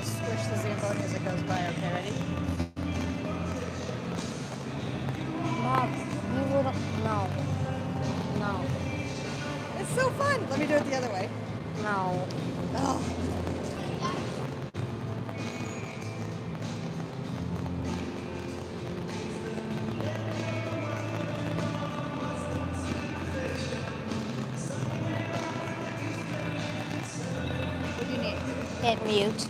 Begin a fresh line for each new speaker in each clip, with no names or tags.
squish the Zamboni as it goes by. Okay, ready?
Mom, you wouldn't. No. No.
It's so fun. Let me do it the other way.
No.
Oh. What do you need?
Hit mute.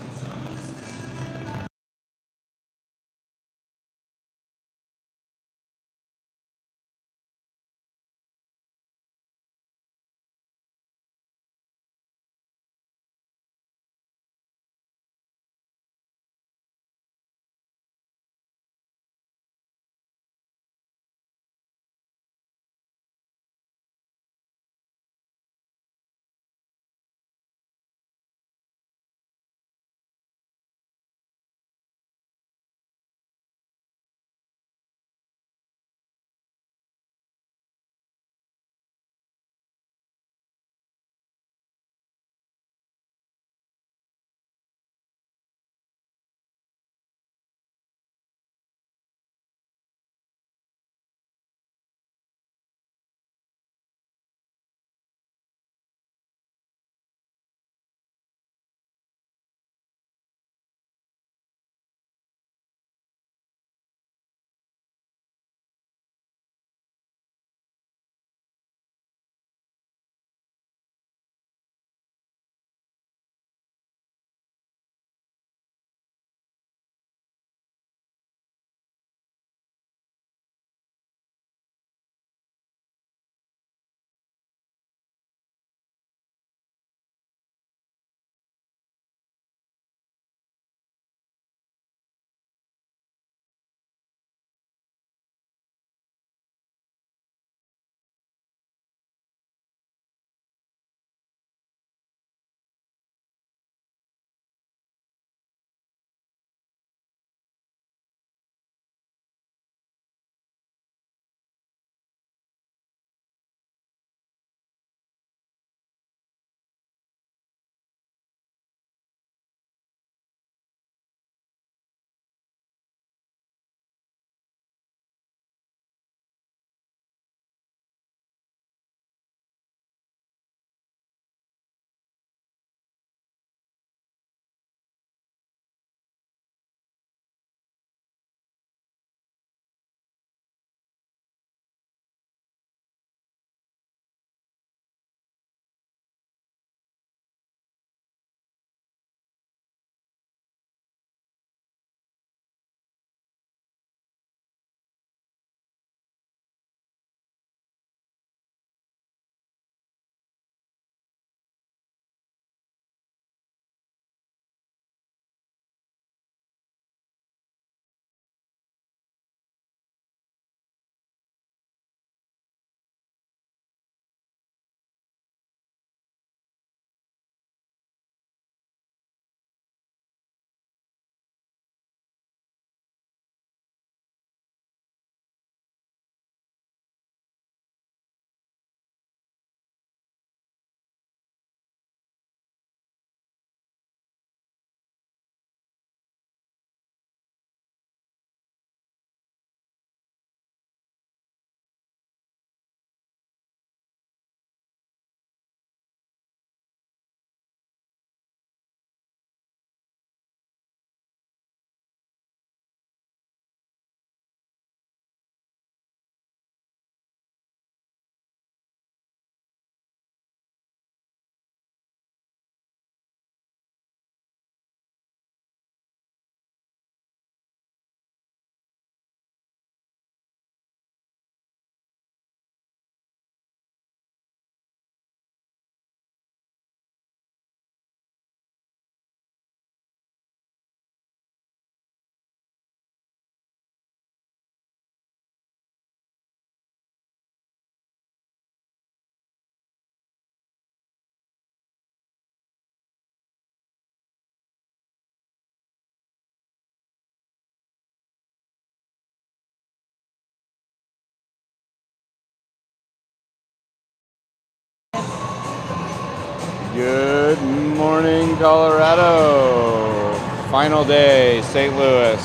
Good morning, Colorado. Final day, St. Louis,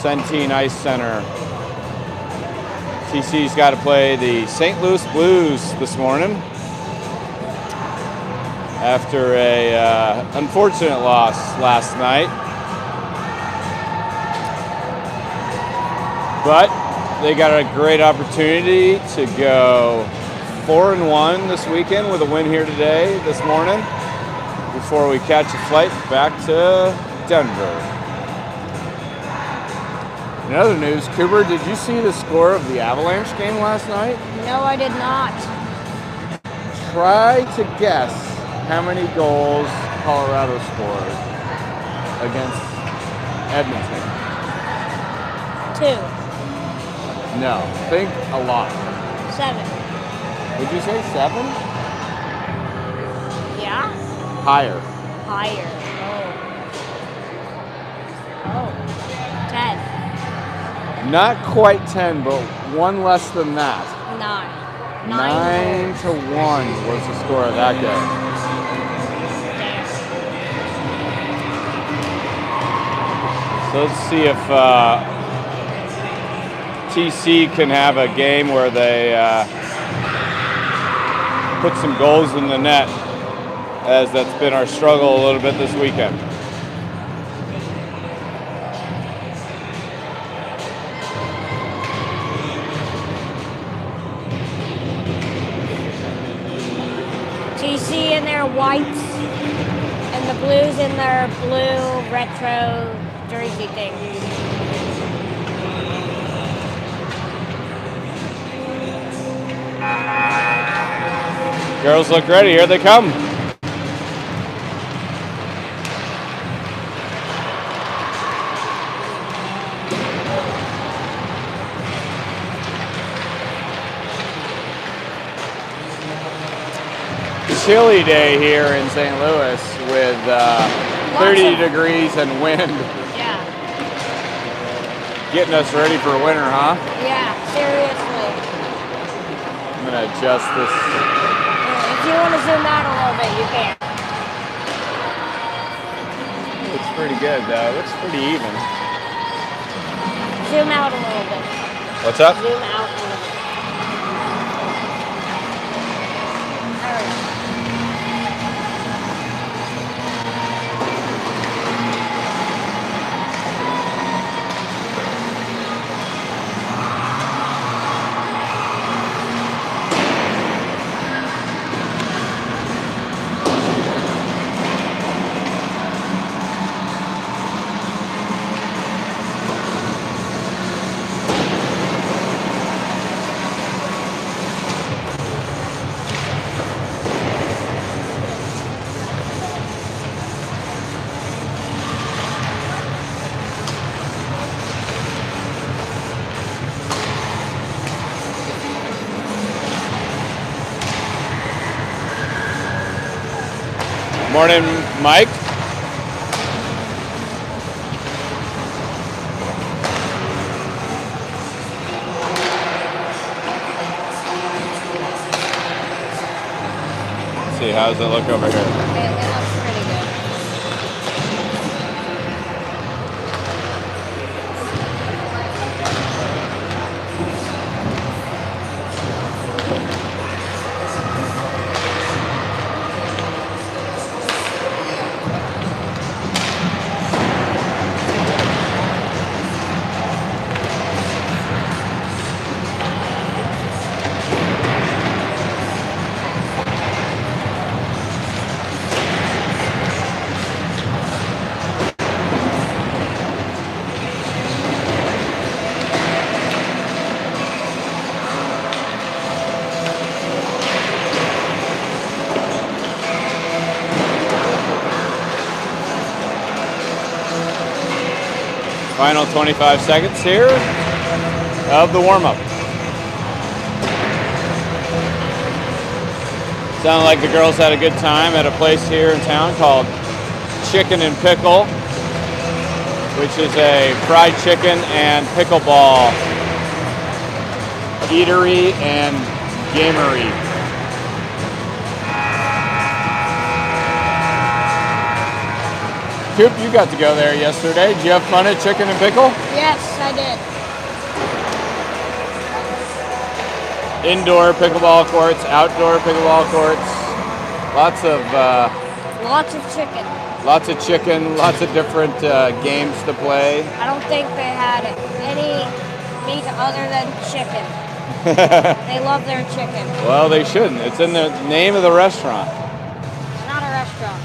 Centene Ice Center. TC's got to play the St. Louis Blues this morning after a unfortunate loss last night. But they got a great opportunity to go 4-1 this weekend with a win here today, this morning, before we catch a flight back to Denver. In other news, Cooper, did you see the score of the Avalanche game last night?
No, I did not.
Try to guess how many goals Colorado scored against Edmonton.
2.
No, think a lot.
7.
Would you say 7?
Yeah?
Higher.
Higher. Oh. 10.
Not quite 10, but one less than that.
9.
9-1 was the score of that game. So let's see if TC can have a game where they put some goals in the net, as that's been our struggle a little bit this weekend.
TC in their whites and the Blues in their blue retro jersey thing.
Girls look ready. Here they come. Chilly day here in St. Louis with 30 degrees and wind.
Yeah.
Getting us ready for winter, huh?
Yeah, seriously.
I'm going to adjust this.
If you want to zoom out a little bit, you can.
Looks pretty good, though. Looks pretty even.
Zoom out a little bit.
What's up?
Zoom out a little bit. All right.
Morning, Mike. Let's see, how does it look over here?
It looks pretty good.
Final 25 seconds here of the warm-up. Sounded like the girls had a good time at a place here in town called Chicken and Pickle, which is a fried chicken and pickleball eatery and gamery. Coop, you got to go there yesterday. Did you have fun at Chicken and Pickle?
Yes, I did.
Indoor pickleball courts, outdoor pickleball courts. Lots of
chicken.
Lots of different games to play.
I don't think they had any meat other than chicken. They love their chicken.
Well, they shouldn't. It's in the name of the restaurant.
It's not a restaurant.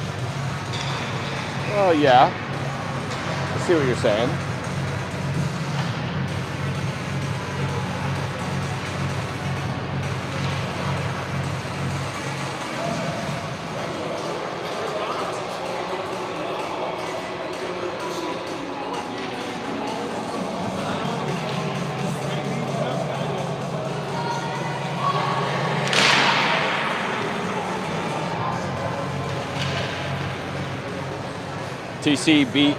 Well, yeah. I see what you're saying. TC beat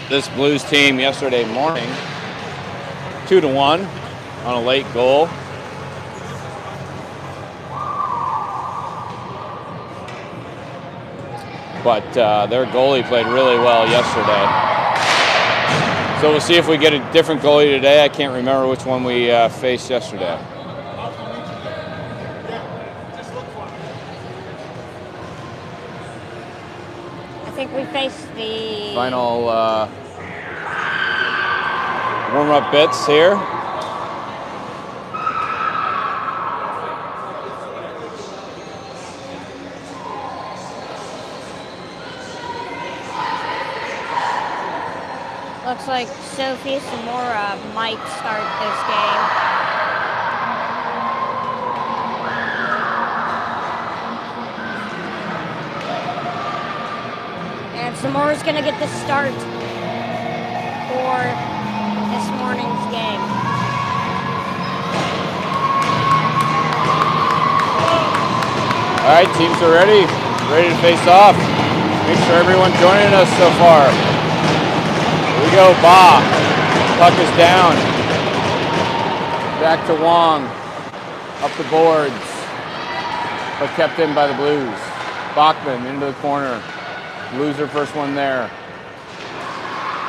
this Blues team yesterday morning 2-1 on a late goal. But their goalie played really well yesterday. So we'll see if we get a different goalie today. I can't remember which one we faced yesterday.
I think we faced the
Final warm-up bits here.
Looks like Sophie Samora might start this game. And Samora's going to get the start for this morning's game.
All right, teams are ready to face off. Make sure everyone joining us so far. Here we go, Ba. Puck is down. Back to Wong. Up the boards. But kept in by the Blues. Bachman into the corner. Blues are first one there.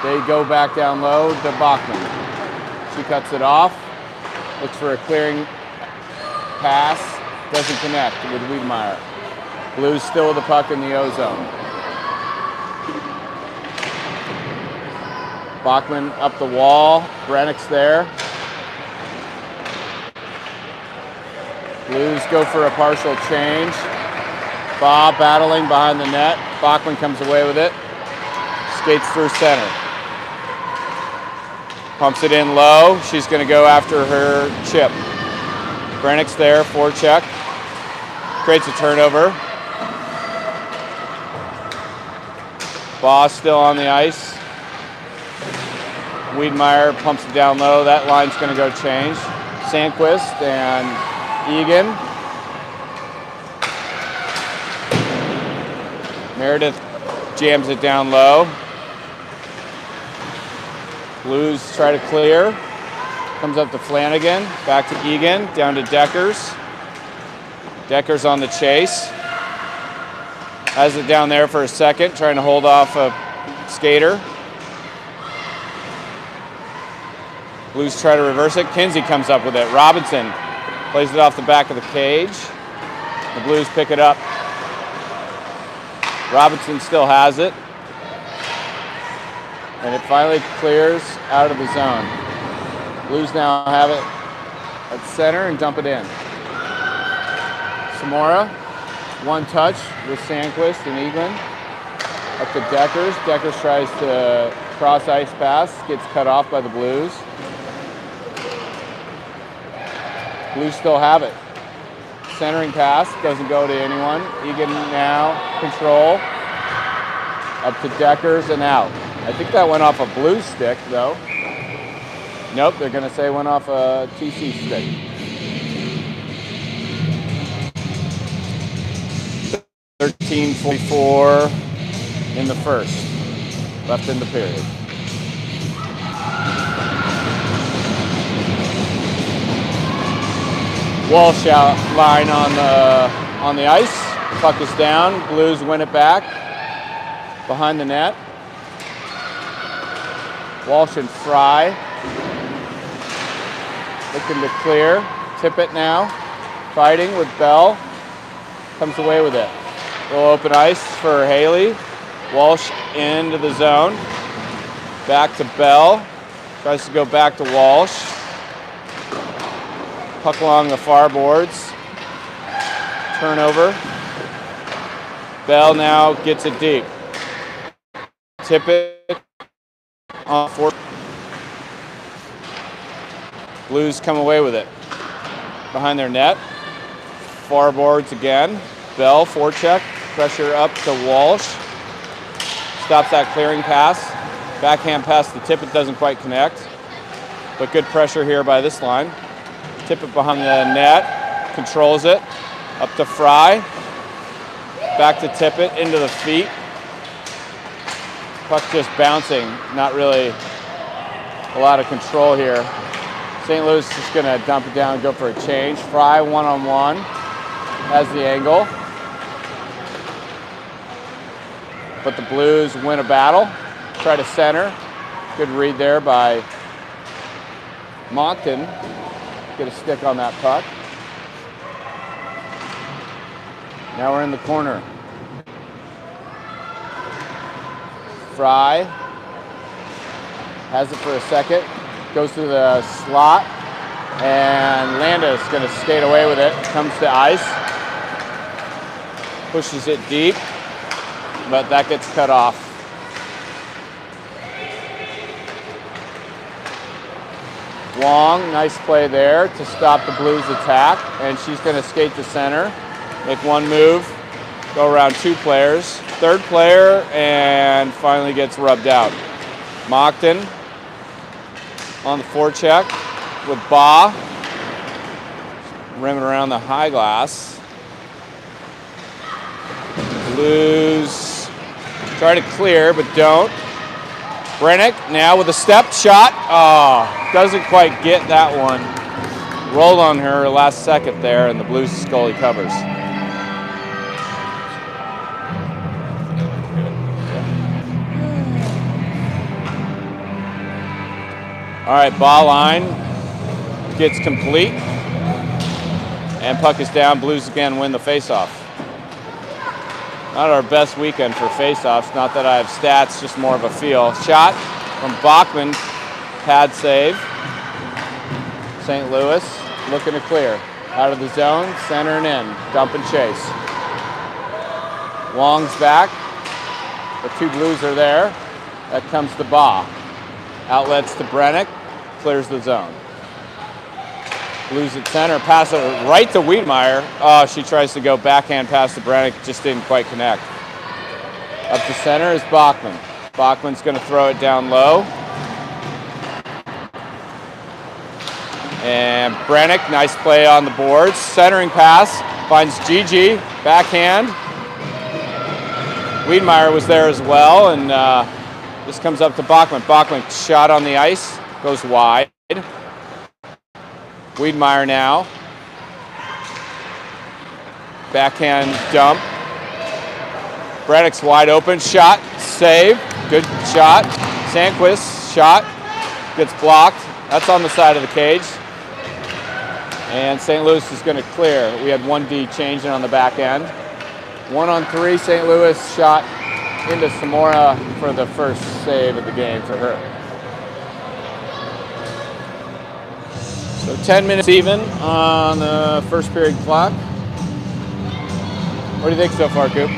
They go back down low to Bachman. She cuts it off. Looks for a clearing pass. Doesn't connect with Wiedemeyer. Blues still with the puck in the O-zone. Bachman up the wall. Brennick's there. Blues go for a partial change. Bob battling behind the net. Bachman comes away with it. Skates through center. Pumps it in low. She's going to go after her chip. Brennick's there, forecheck. Creates a turnover. Boss still on the ice. Wiedemeyer pumps it down low. That line's going to go change. Sandquist and Egan. Meredith jams it down low. Blues try to clear. Comes up to Flanagan. Back to Egan. Down to Deckers. Deckers on the chase. Has it down there for a second. Trying to hold off a skater. Blues try to reverse it. Kinsey comes up with it. Robinson plays it off the back of the cage. The Blues pick it up. Robinson still has it. And it finally clears out of the zone. Blues now have it at center and dump it in. Samora, one touch with Sandquist and Egan. Up to Deckers. Deckers tries to cross ice pass. Gets cut off by the Blues. Blues still have it. Centering pass, doesn't go to anyone. Egan now, control. Up to Deckers and out. I think that went off a Blues stick, though. Nope, they're going to say it went off a TC stick. .13:44 in the first. Left in the period. Walsh out line on the ice. Puck is down. Blues win it back behind the net. Walsh and Fry. Looking to clear. Tippett now. Fighting with Bell. Comes away with it. Little open ice for Haley. Walsh into the zone. Back to Bell. Tries to go back to Walsh. Puck along the far boards. Turnover. Bell now gets it deep. Tippett on four. Blues come away with it. Behind their net. Far boards again. Bell, forecheck. Pressure up to Walsh. Stops that clearing pass. Backhand pass to Tippett doesn't quite connect. But good pressure here by this line. Tippett behind the net. Controls it. Up to Fry. Back to Tippett. Into the feet. Puck just bouncing. Not really a lot of control here. St. Louis is just going to dump it down and go for a change. Fry one-on-one. Has the angle. But the Blues win a battle. Try to center. Good read there by Monckton. Get a stick on that puck. Now we're in the corner. Fry has it for a second. Goes to the slot. And Landis is going to skate away with it. Comes to ice. Pushes it deep. But that gets cut off. Wong, nice play there to stop the Blues attack. And she's going to skate to center. Make one move. Go around two players. Third player and finally gets rubbed out. Monckton on the forecheck with Baugh. Rimming around the high glass. Blues try to clear, but don't. Brennick now with a step shot. Oh, doesn't quite get that one. Rolled on her last second there, and the Blues goalie covers. All right, ball line gets complete. And puck is down. Blues again win the faceoff. Not our best weekend for faceoffs. Not that I have stats, just more of a feel. Shot from Bachman. Pad save. St. Louis looking to clear. Out of the zone, center and in. Dump and chase. Wong's back. The two Blues are there. That comes to Baugh. Outlets to Brennick. Clears the zone. Blues at center. Pass it right to Wiedemeyer. Oh, she tries to go backhand pass to Brennick. Just didn't quite connect. Up to center is Bachman. Bachman's going to throw it down low. And Brennick, nice play on the boards. Centering pass. Finds Gigi. Backhand. Wiedemeyer was there as well. And this comes up to Bachman. Bachman shot on the ice. Goes wide. Wiedemeyer now. Backhand dump. Brennick's wide open. Shot. Save. Good shot. Sandquist. Shot. Gets blocked. That's on the side of the cage. And St. Louis is going to clear. We had 1D changing on the back end. 1-on-3. St. Louis shot into Samora for the first save of the game for her. So 10 minutes even on the first period clock. What do you think so far, Coop?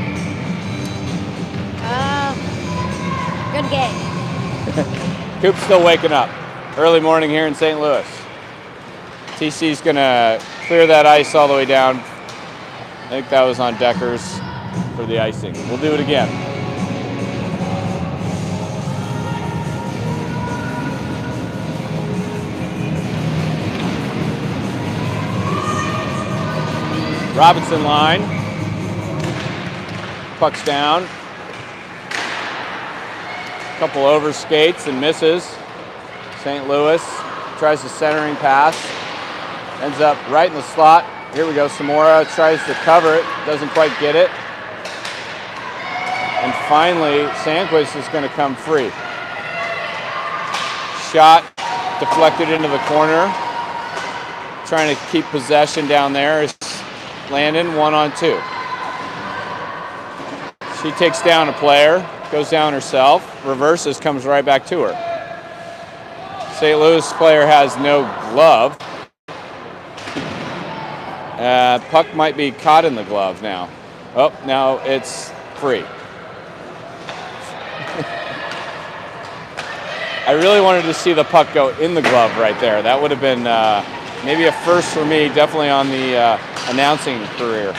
Good game.
Coop's still waking up. Early morning here in St. Louis. TC's going to clear that ice all the way down. I think that was on Deckers for the icing. We'll do it again. Robinson line. Puck's down. Couple over skates and misses. St. Louis tries the centering pass. Ends up right in the slot. Here we go. Samora tries to cover it. Doesn't quite get it. And finally, Sandquist is going to come free. shot deflected into the corner. Trying to keep possession down there is Landon, 1-on-2. She takes down a player, goes down herself, reverses, comes right back to her. St. Louis player has no glove. Puck might be caught in the glove now. Oh, now it's free. I really wanted to see the puck go in the glove right there. That would have been maybe a first for me, definitely on the announcing career.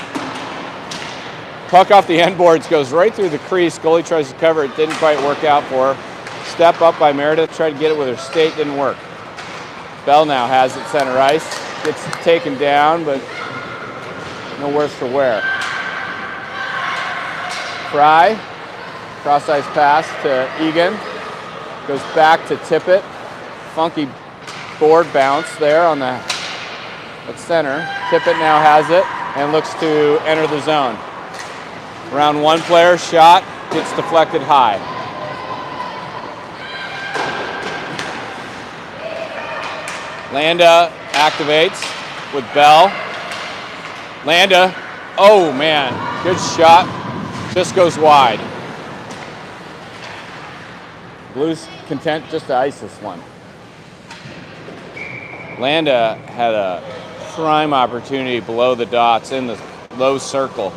Puck off the end boards, goes right through the crease. Goalie tries to cover it, didn't quite work out for her. Step up by Meredith, tried to get it with her skate, didn't work. Bell now has it center ice. Gets taken down, but no worse for wear. Fry, cross ice pass to Egan. Goes back to Tippett. Funky board bounce there on the at center. Tippett now has it and looks to enter the zone. Round one player, shot, gets deflected high. Landa activates with Bell. Landa, oh man, good shot, just goes wide. Blues content just to ice this one. Landa had a prime opportunity below the dots in the low circle.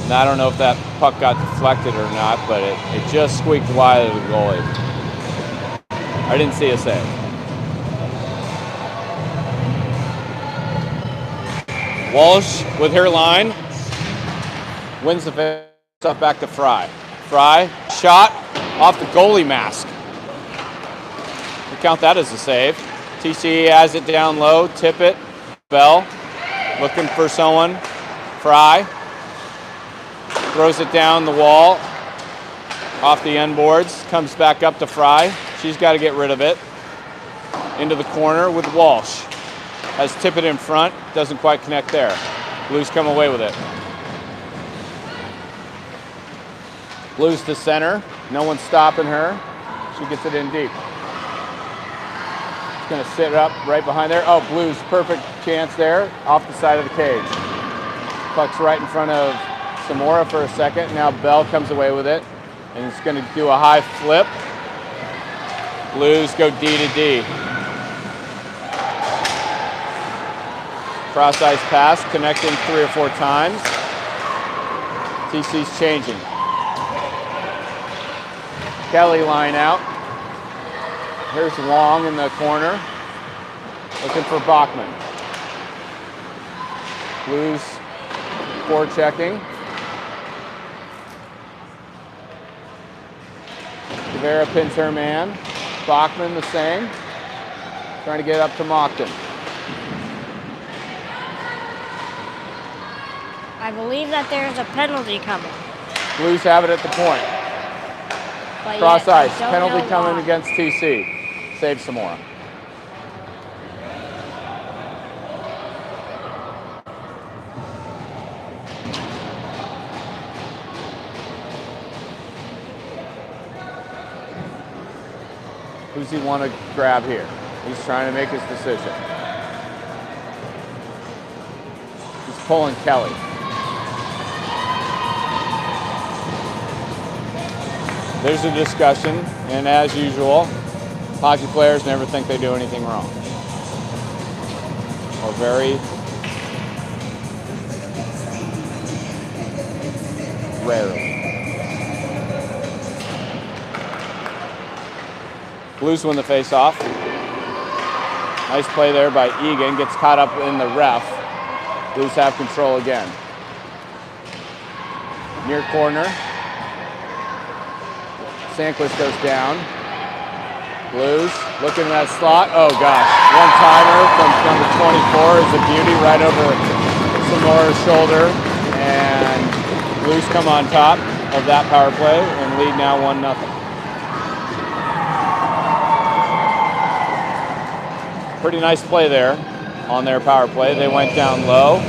And I don't know if that puck got deflected or not, but it just squeaked wide of the goalie. I didn't see a save. Walsh with her line wins the face-off back to Fry. Fry, shot off the goalie mask. We count that as a save. TC has it down low, Tippett, Bell, looking for someone. Fry, throws it down the wall, off the end boards, comes back up to Fry. She's got to get rid of it. Into the corner with Walsh. Has Tippett in front, doesn't quite connect there. Blues come away with it. Blues to center, no one's stopping her. She gets it in deep. She's gonna sit up right behind there. Oh, Blues, perfect chance there, off the side of the cage. Puck's right in front of Samora for a second. Now Bell comes away with it, and it's gonna do a high flip. Blues go D to D. Cross ice pass, connecting 3 or 4 times. TC's changing. Kelly line out. Here's Long in the corner, looking for Bachman. Blues forechecking. Rivera pins her man. Bachman the same. Trying to get up to Mockton.
I believe that there's a penalty coming.
Blues have it at the point.
But
Cross
yet,
ice. Penalty coming against TC. Save some more. Who's he want to grab here? He's trying to make his decision. He's pulling Kelly. There's a discussion, and as usual, hockey players never think they do anything wrong. Or very rarely. Blues win the face-off. Nice play there by Egan, gets caught up in the ref. Blues have control again. Near corner. Sanquist goes down. Blues looking at that slot. Oh gosh, one-timer from number 24 is a beauty right over Samora's shoulder. And Blues come on top of that power play and lead now 1-0. Pretty nice play there on their power play. They went down low.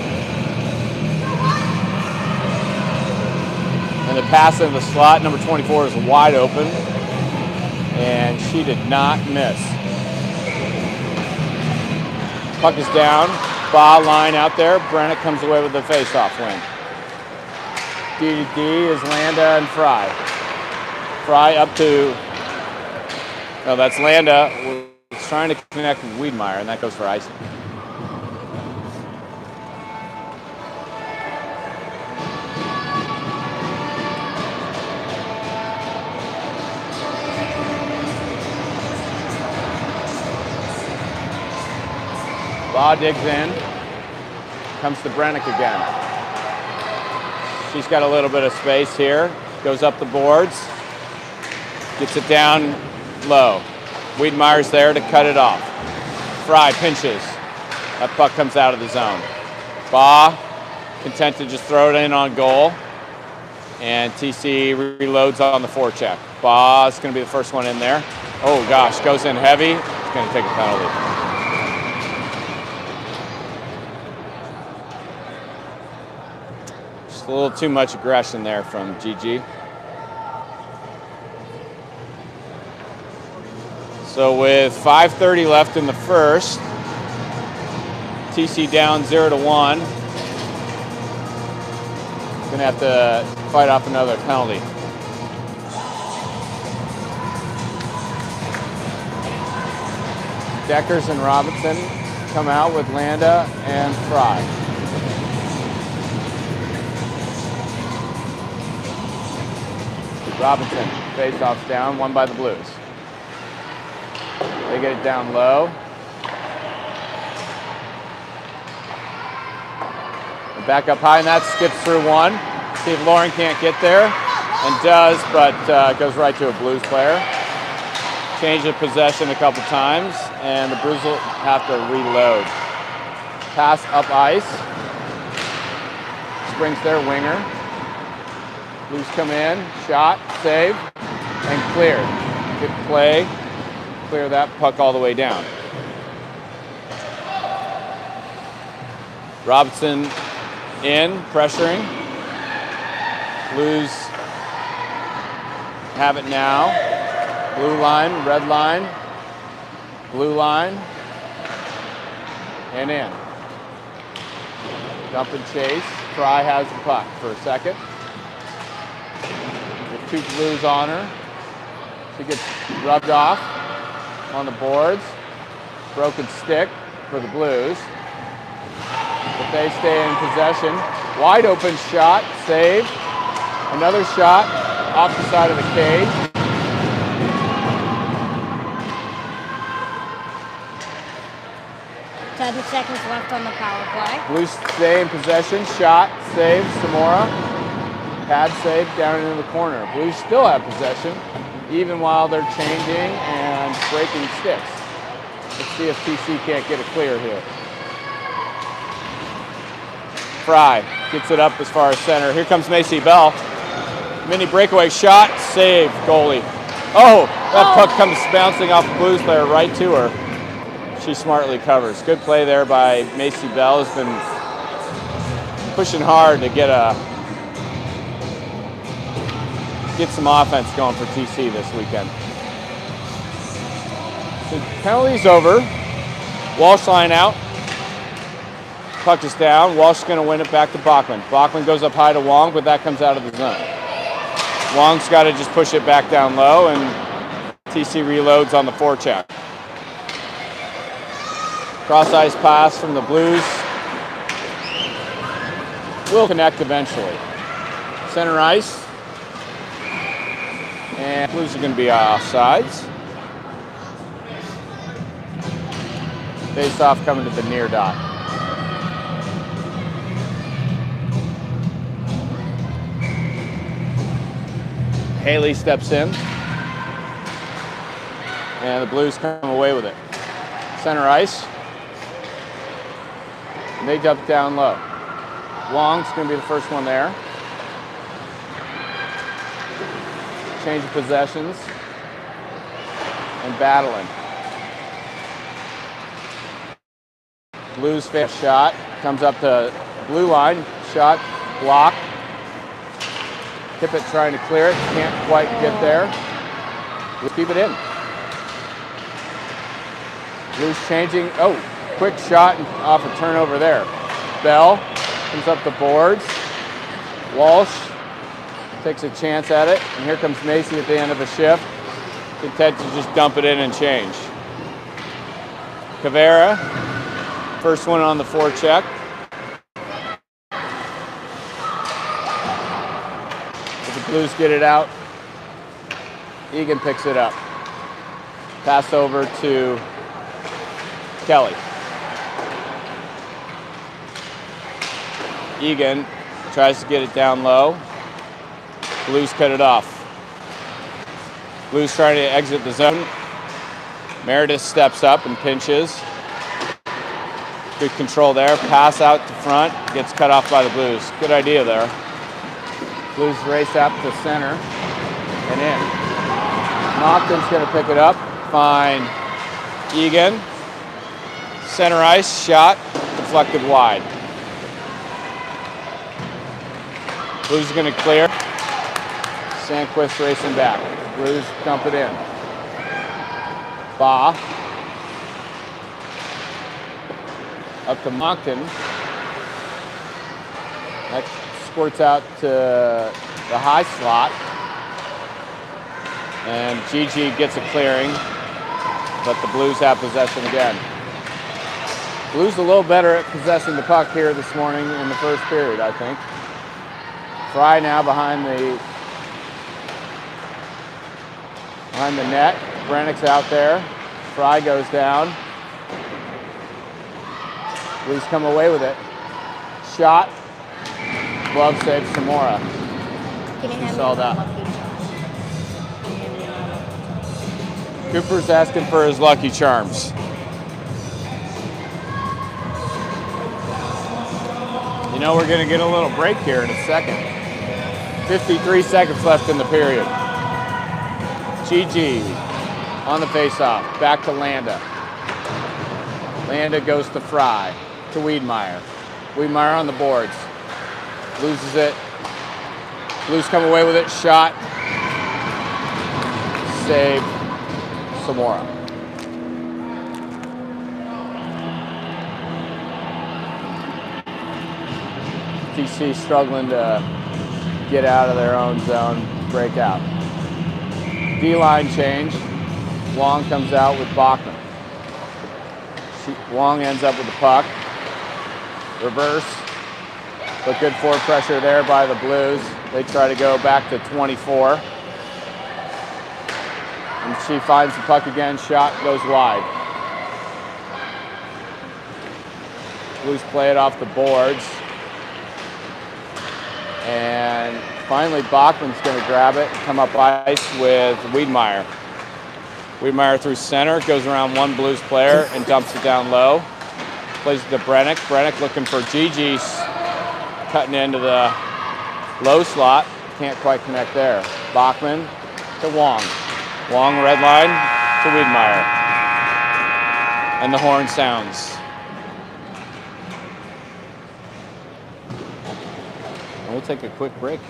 And the pass in the slot, number 24 is wide open. And she did not miss. Puck is down. Ba line out there. Brennick comes away with the face-off win. D to D is Landa and Fry. Fry up to, no, that's Landa. He's trying to connect with Wiedmeyer, and that goes for icing. Ba digs in. Comes to Brennick again. She's got a little bit of space here. Goes up the boards. Gets it down low. Wiedmeyer's there to cut it off. Fry pinches. That puck comes out of the zone. Ba content to just throw it in on goal. And TC reloads on the forecheck. Ba's going to be the first one in there. Oh gosh, goes in heavy. It's going to take a penalty. A little too much aggression there from GG. So with 5:30 left in the first, TC down 0-1. Gonna have to fight off another penalty. Deckers and Robinson come out with Landa and Fry. Robinson, face-offs down, won by the Blues. They get it down low. And back up high, and that skips through one. See if Lauren can't get there, and does, but goes right to a Blues player. Change of possession a couple times, and the Blues will have to reload. Pass up ice. Springs their winger. Blues come in, shot, save, and cleared. Good play. Clear that puck all the way down. Robinson in, pressuring. Blues have it now. Blue line, red line, blue line, and in. Dump and chase. Fry has the puck for a second. With two Blues on her. She gets rubbed off on the boards. Broken stick for the Blues. But they stay in possession. Wide open shot, saved. Another shot off the side of the cage.
Seconds left on the power play.
Blues stay in possession. Shot, save, Samora. Pad save down into the corner. Blues still have possession, even while they're changing and breaking sticks. Let's see if TC can't get it clear here. Fry gets it up as far as center. Here comes Macy Bell. Mini breakaway shot, save, goalie. Oh, that puck comes bouncing off the Blues player right to her. She smartly covers. Good play there by Macy Bell. Has been pushing hard to get some offense going for TC this weekend. The penalty's over. Walsh line out. Puck is down. Walsh is going to win it back to Bachman. Bachman goes up high to Wong, but that comes out of the zone. Wong's got to just push it back down low, and TC reloads on the forecheck. Cross ice pass from the Blues. Will connect eventually. Center ice. And Blues are going to be offsides. Face off coming to the near dot. Haley steps in. And the Blues come away with it. Center ice. And they dump down low. Wong's going to be the first one there. Change of possessions. And battling. Blues fifth shot. Comes up to blue line. Shot. Block. Tippett trying to clear it. Can't quite get there. Keep it in. Blues changing. Oh, quick shot off a turnover there. Bell comes up the boards. Walsh takes a chance at it. And here comes Macy at the end of the shift. Intent to just dump it in and change. Cavera, first one on the forecheck. If the Blues get it out, Egan picks it up. Pass over to Kelly. Egan tries to get it down low. Blues cut it off. Blues trying to exit the zone. Meredith steps up and pinches. Good control there. Pass out to front. Gets cut off by the Blues. Good idea there. Blues race up to center and in. Mockton's going to pick it up. Find Egan. Center ice shot. Deflected wide. Blues going to clear. Sandquist racing back. Blues dump it in. Ba. Up to Moncton. That squirts out to the high slot. And Gigi gets a clearing, but the Blues have possession again. Blues a little better at possessing the puck here this morning in the first period, I think. Fry now behind the net. Brennick's out there. Fry goes down. Blues come away with it. Shot. Glove save Samora.
Can you hand
Saw
me
that.
my Lucky Charms? Can you hand me my Lucky Charms?
Cooper's asking for his Lucky Charms. You know, we're going to get a little break here in a second. 53 seconds left in the period. Gigi on the faceoff. Back to Landa. Landa goes to Fry. To Wiedmeyer. Wiedmeyer on the boards. Loses it. Blues come away with it. Shot. Save. Samora. TC struggling to get out of their own zone. Break out. D-line change. Wong comes out with Bachman. Wong ends up with the puck. Reverse. But good forward pressure there by the Blues. They try to go back to 24. And she finds the puck again. Shot goes wide. Blues play it off the boards. And finally Bachman's going to grab it and come up ice with Wiedmeyer. Wiedmeyer through center, goes around one Blues player and dumps it down low. Plays it to Brennick. Brennick looking for Gigi's cutting into the low slot. Can't quite connect there. Bachman to Wong. Wong red line to Wiedmeyer. And the horn sounds. And we'll take a quick break.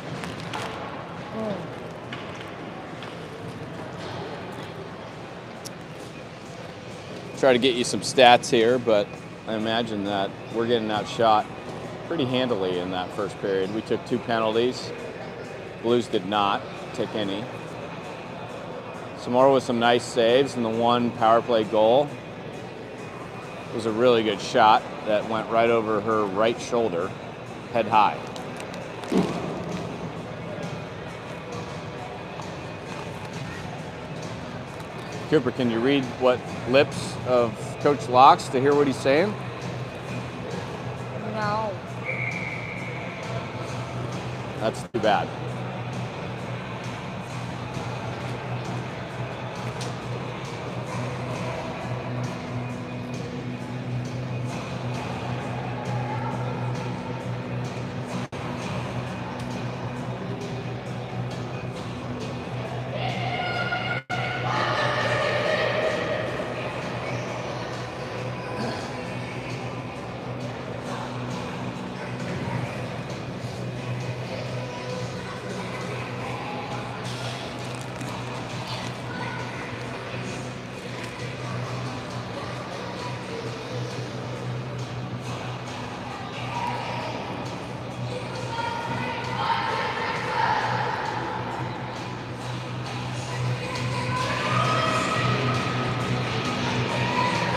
Try to get you some stats here, but I imagine that we're getting outshot pretty handily in that first period. We took 2 penalties. Blues did not take any. Samora with some nice saves and the one power play goal. It was a really good shot that went right over her right shoulder, head high. Cooper, can you read what lips of Coach Locks to hear what he's saying?
No.
That's too bad.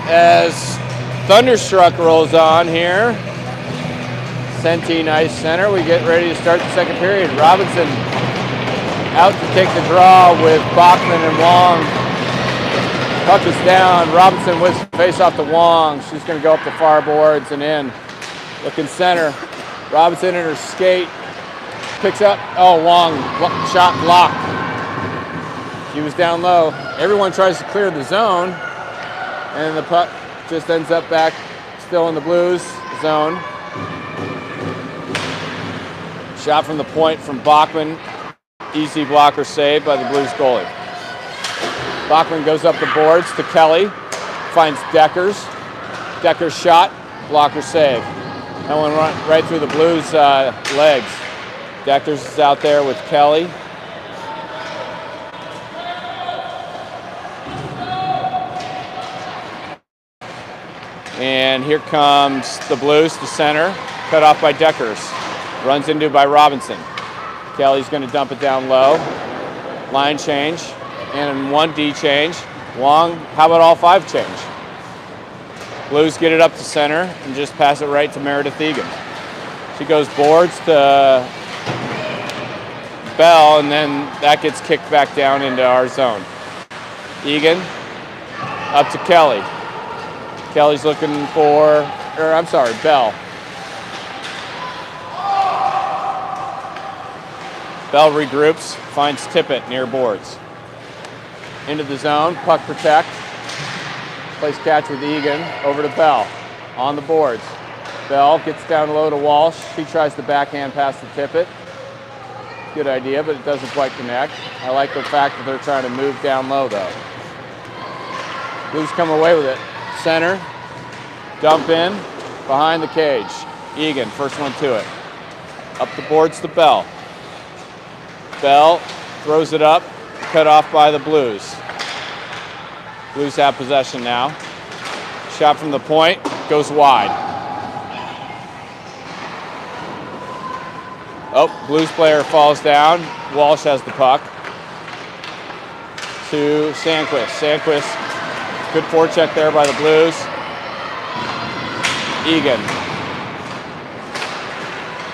as Thunderstruck rolls on here. Centene Ice Center. We get ready to start the second period. Robinson out to take the draw with Bachman and Wong. Puck is down. Robinson whips the face off to Wong. She's going to go up the far boards and in. Looking center. Robinson in her skate. Picks up. Oh, Wong. Shot blocked. She was down low. Everyone tries to clear the zone. And the puck just ends up back still in the Blues zone. Shot from the point from Bachman. Easy blocker save by the Blues goalie. Bachman goes up the boards to Kelly. Finds Deckers. Deckers shot. Blocker save. That one right through the Blues legs. Deckers is out there with Kelly. And here comes the Blues to center. Cut off by Deckers. Runs into by Robinson. Kelly's going to dump it down low. Line change. And 1D change. Wong, how about all 5 change? Blues get it up to center and just pass it right to Meredith Egan. She goes boards to Bell, and then that gets kicked back down into our zone. Egan up to Kelly. Kelly's looking for, Bell. Bell regroups, finds Tippett near boards. Into the zone, puck protect. Plays catch with Egan, over to Bell. On the boards. Bell gets down low to Walsh. She tries the backhand pass to Tippett. Good idea, but it doesn't quite connect. I like the fact that they're trying to move down low, though. Blues come away with it. Center, dump in, behind the cage. Egan, first one to it. Up the boards to Bell. Bell throws it up, cut off by the Blues. Blues have possession now. Shot from the point, goes wide. Oh, Blues player falls down. Walsh has the puck. To Sandquist. Sandquist, good forecheck there by the Blues. Egan.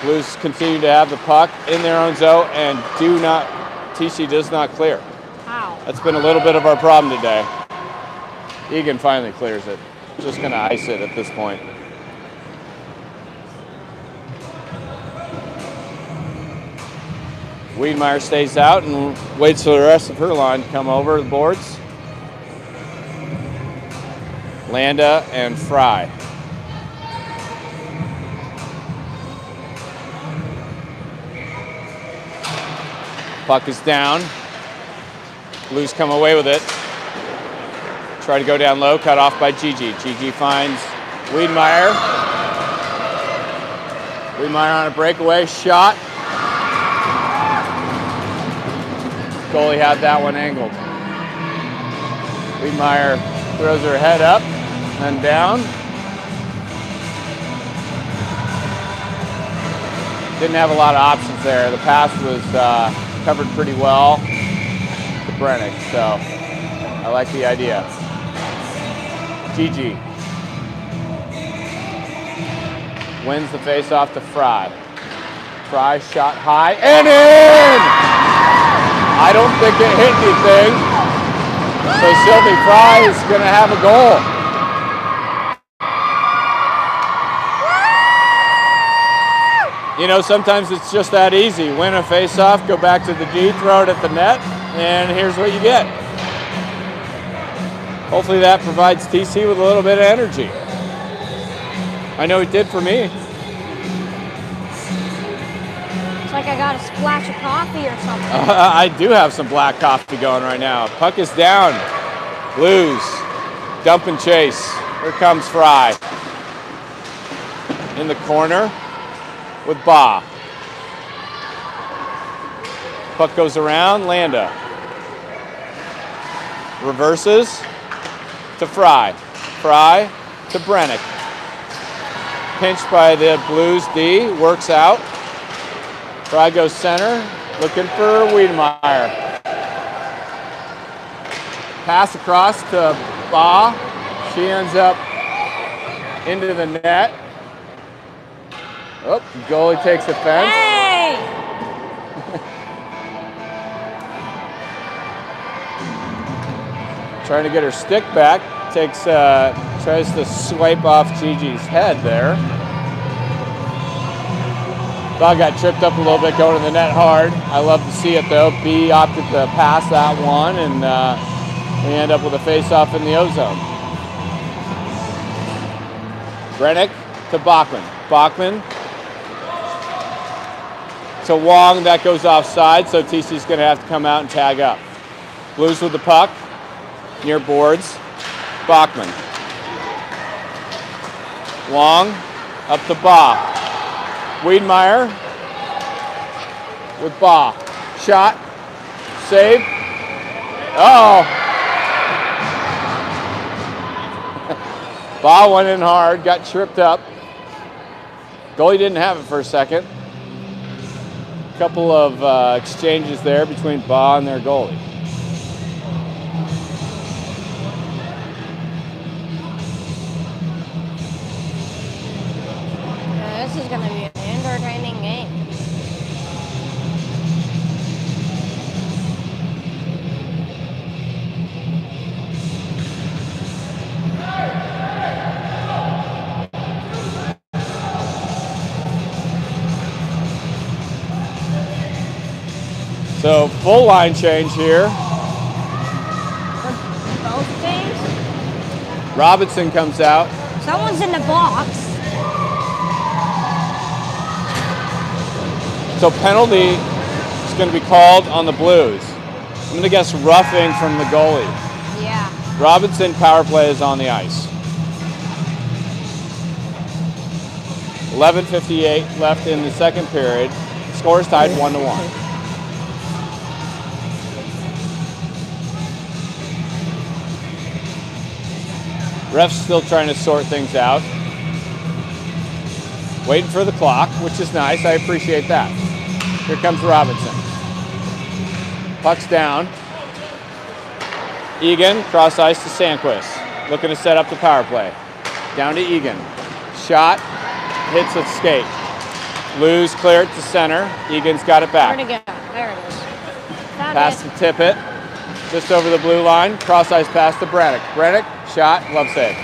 Blues continue to have the puck in their own zone and TC does not clear.
How?
That's been a little bit of our problem today. Egan finally clears it. Just gonna ice it at this point. Wiedemeyer stays out and waits for the rest of her line to come over the boards. Landa and Fry. Puck is down. Blues come away with it. Try to go down low, cut off by Gigi. Gigi finds Wiedemeyer. Wiedemeyer on a breakaway shot. Goalie had that one angled. Wiedemeyer throws her head up and down. Didn't have a lot of options there. The pass was covered pretty well to Brennick, so I like the idea. Gigi wins the face-off to Fry. Fry shot high and in! I don't think it hit anything, so Sylvie Fry is going to have a goal. You know, sometimes it's just that easy. Win a face-off, go back to the D, throw it at the net, and here's what you get. Hopefully that provides TC with a little bit of energy. I know it did for me.
It's like I got a splash of coffee or something.
I do have some black coffee going right now. Puck is down. Blues, dump and chase. Here comes Fry. In the corner with Ba. Puck goes around, Landa. Reverses to Fry. Fry to Brennick. Pinched by the Blues D, works out. Fry goes center, looking for Wiedemeyer. Pass across to Ba. She ends up into the net. Oh, goalie takes offense.
Hey!
Trying to get her stick back. Tries to swipe off Gigi's head there. Dog got tripped up a little bit going to the net hard. I love to see it though. B opted to pass that one, and we end up with a face-off in the O-zone. Brennick to Bachman. Bachman to Wong. That goes offside, so TC's going to have to come out and tag up. Blues with the puck near boards. Bachman. Wong up to Ba. Wiedmeyer with Ba. Shot. Save. Oh. Ba went in hard, got tripped up. Goalie didn't have it for a second. Couple of exchanges there between Ba and their goalie.
This is going to be an entertaining game.
So full line change here.
Both teams?
Robinson comes out.
Someone's in the box.
So penalty is going to be called on the Blues. I'm going to guess roughing from the goalie.
Yeah.
Robinson power play is on the ice. 11:58 left in the second period. Score is tied 1-1. Ref's still trying to sort things out. Waiting for the clock, which is nice. I appreciate that. Here comes Robinson. Puck's down. Egan, cross ice to Sandquist. Looking to set up the power play. Down to Egan. Shot, hits a skate. Blues clear it to center. Egan's got it back.
Where'd it go? There it is. Found
Pass
it.
to Tippett. Just over the blue line. Cross ice pass to Brennick. Brennick, shot, glove save.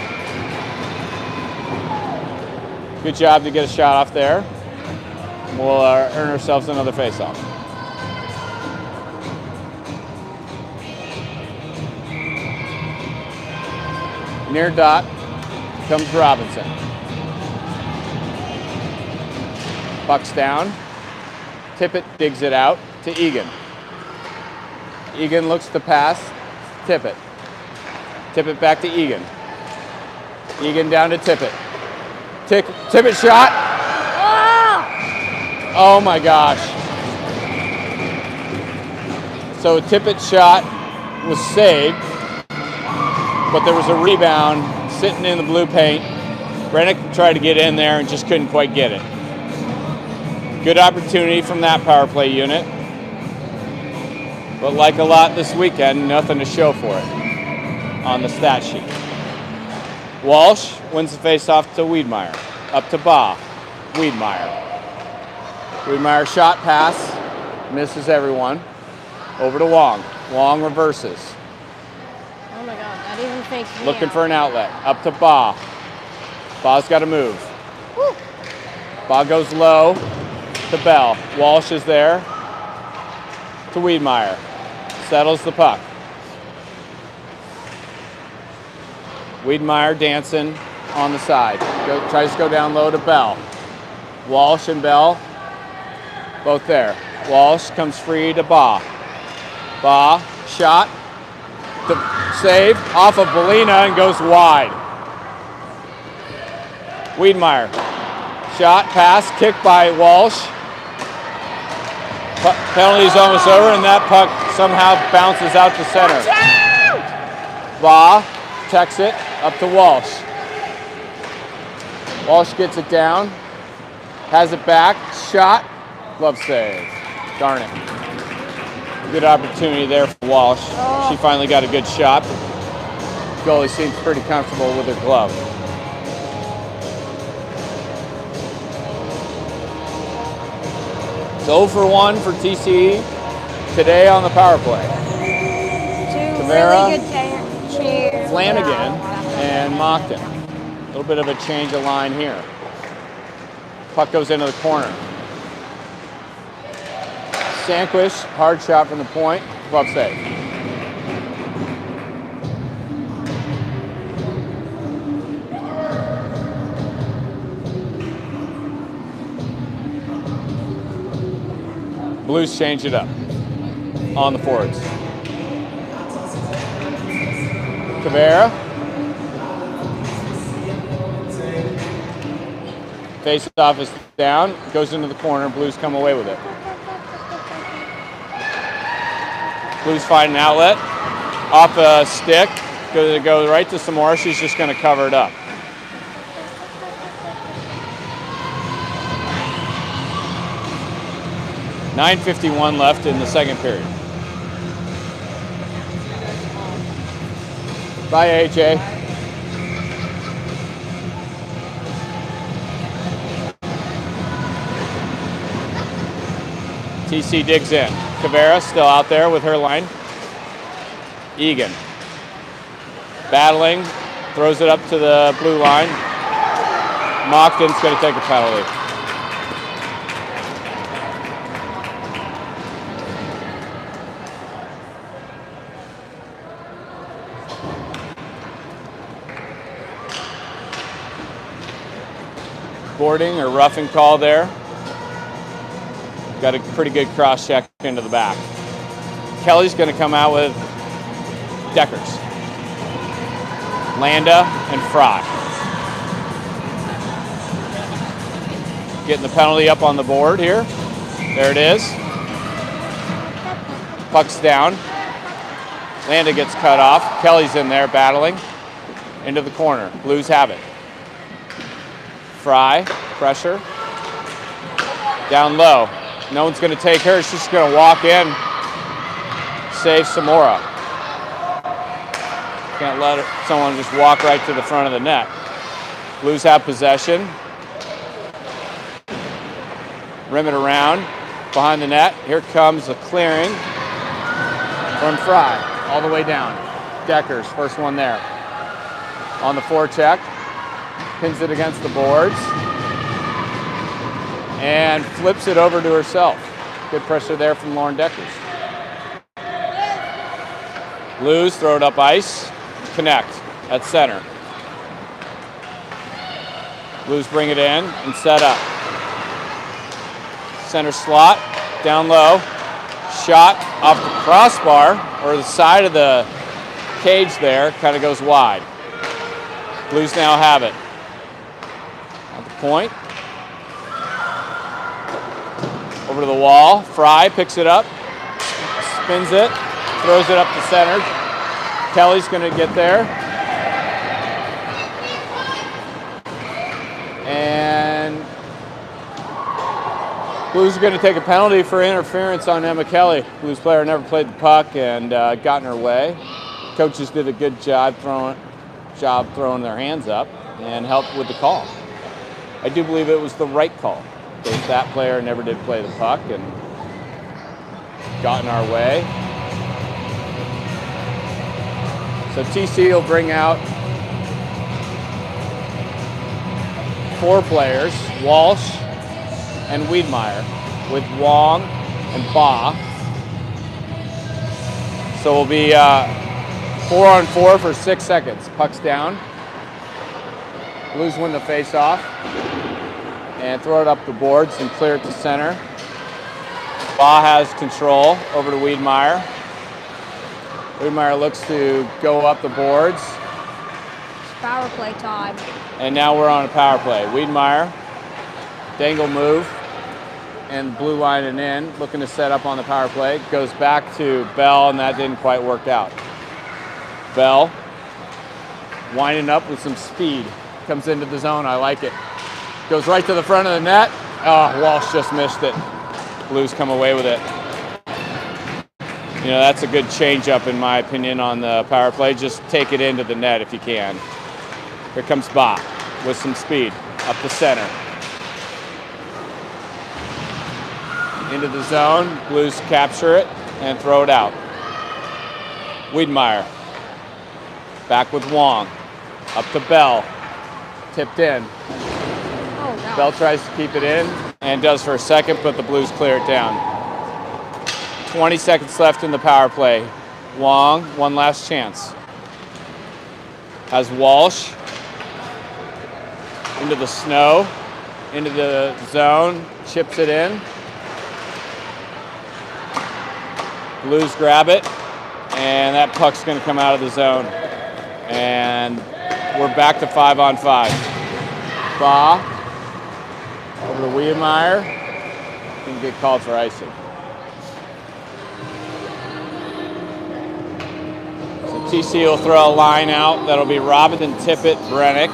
Good job to get a shot off there. We'll earn ourselves another face-off. Near dot comes Robinson. Puck's down. Tippett digs it out to Egan. Egan looks to pass. Tippett. Tippett back to Egan. Egan down to Tippett. Tippett shot. Oh my gosh. So Tippett's shot was saved, but there was a rebound sitting in the blue paint. Brennick tried to get in there and just couldn't quite get it. Good opportunity from that power play unit. But like a lot this weekend, nothing to show for it on the stat sheet. Walsh wins the faceoff to Wiedmeyer. Up to Ba. Wiedmeyer. Wiedmeyer shot pass. Misses everyone. Over to Wong. Wong reverses.
Oh my god, that even fakes me
Looking
out.
for an outlet. Up to Ba. Ba's got to move.
Woo.
Ba goes low to Bell. Walsh is there to Wiedmeyer. Settles the puck. Wiedmeyer dancing on the side. Tries to go down low to Bell. Walsh and Bell both there. Walsh comes free to Ba. Ba, shot. The save off of Belina and goes wide. Wiedmeyer. Shot, pass, kicked by Walsh. Penalty's almost over, and that puck somehow bounces out to center. Ba protects it up to Walsh. Walsh gets it down, has it back, shot, glove save. Darn it. Good opportunity there for Walsh. She finally got a good shot. Goalie seems pretty comfortable with her glove. It's 0 for 1 for TC today on the power play.
Two
Camara,
really good cheers.
Flanagan, and Mockton. A little bit of a change of line here. Puck goes into the corner. Sanquist, hard shot from the point, glove save. Blues change it up on the forwards. Cabrera. Face-off is down, goes into the corner, Blues come away with it. Blues find an outlet, off a stick, goes right to Samora, she's just gonna cover it up. .9:51 left in the second period. Bye, AJ. TC digs in. Cabrera still out there with her line. Egan. Battling, throws it up to the blue line. Mockton's going to take a penalty. Boarding or roughing call there. Got a pretty good cross check into the back. Kelly's going to come out with Deckers, Landa, and Fry. Getting the penalty up on the board here. There it is. Puck's down. Landa gets cut off. Kelly's in there battling. Into the corner. Blues have it. Fry, pressure. Down low. No one's going to take her. She's just going to walk in. Save Samora. Can't let someone just walk right to the front of the net. Blues have possession. Rim it around. Behind the net. Here comes a clearing from Fry. All the way down. Deckers, first one there. On the forecheck. Pins it against the boards. And flips it over to herself. Good pressure there from Lauren Deckers. Blues throw it up ice. Connect at center. Blues bring it in and set up. Center slot, down low. Shot off the crossbar, or the side of the cage there, kind of goes wide. Blues now have it. At the point. Over to the wall. Fry picks it up, spins it, throws it up to center. Kelly's going to get there. And Blues are going to take a penalty for interference on Emma Kelly. Blues player never played the puck and got in her way. Coaches did a good job throwing their hands up and helped with the call. I do believe it was the right call. Because that player never did play the puck and got in our way. So TC will bring out 4 players, Walsh and Wiedmeyer, with Wong and Ba. So we'll be 4-on-4 for 6 seconds. Puck's down. Blues win the face-off. And throw it up the boards and clear it to center. Ba has control over to Wiedmeyer. Wiedmeyer looks to go up the boards.
It's power play time.
And now we're on a power play. Wiedmeyer, dangle move, and blue line and in, looking to set up on the power play. Goes back to Bell, and that didn't quite work out. Bell, winding up with some speed. Comes into the zone, I like it. Goes right to the front of the net. Oh, Walsh just missed it. Blues come away with it. You know, that's a good change-up in my opinion on the power play. Just take it into the net if you can. Here comes Ba with some speed up the center. Into the zone, Blues capture it and throw it out. Wiedemeyer, back with Wong, up to Bell, tipped in.
Oh, no.
Bell tries to keep it in and does for a second, but the Blues clear it down. 20 seconds left in the power play. Wong, one last chance. Has Walsh into the snow, into the zone, chips it in. Blues grab it, and that puck's going to come out of the zone. And we're back to 5-on-5. Ba over to Wiedemeyer. Can get called for icing. So TC will throw a line out. That'll be Robinson, Tippett, Brennick,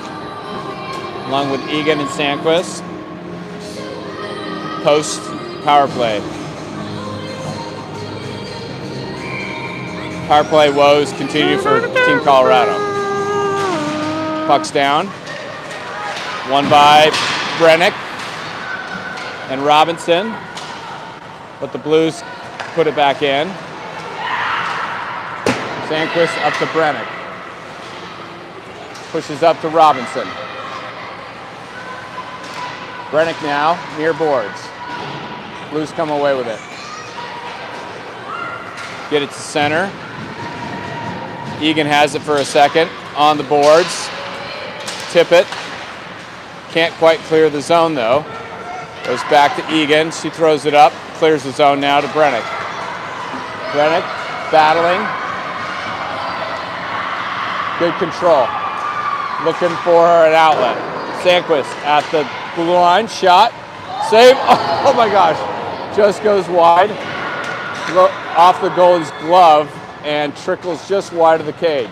along with Egan and Sandquist. Post power play. Power play woes continue for Team Colorado. Puck's down. Won by Brennick and Robinson. But the Blues put it back in. Sandquist up to Brennick. Pushes up to Robinson. Brennick now near boards. Blues come away with it. Get it to center. Egan has it for a second on the boards. Tippett can't quite clear the zone though. Goes back to Egan. She throws it up. Clears the zone now to Brennick. Brennick battling. Good control. Looking for an outlet. Sandquist at the blue line. Shot. Save. Oh my gosh. Just goes wide. Off the goalie's glove and trickles just wide of the cage.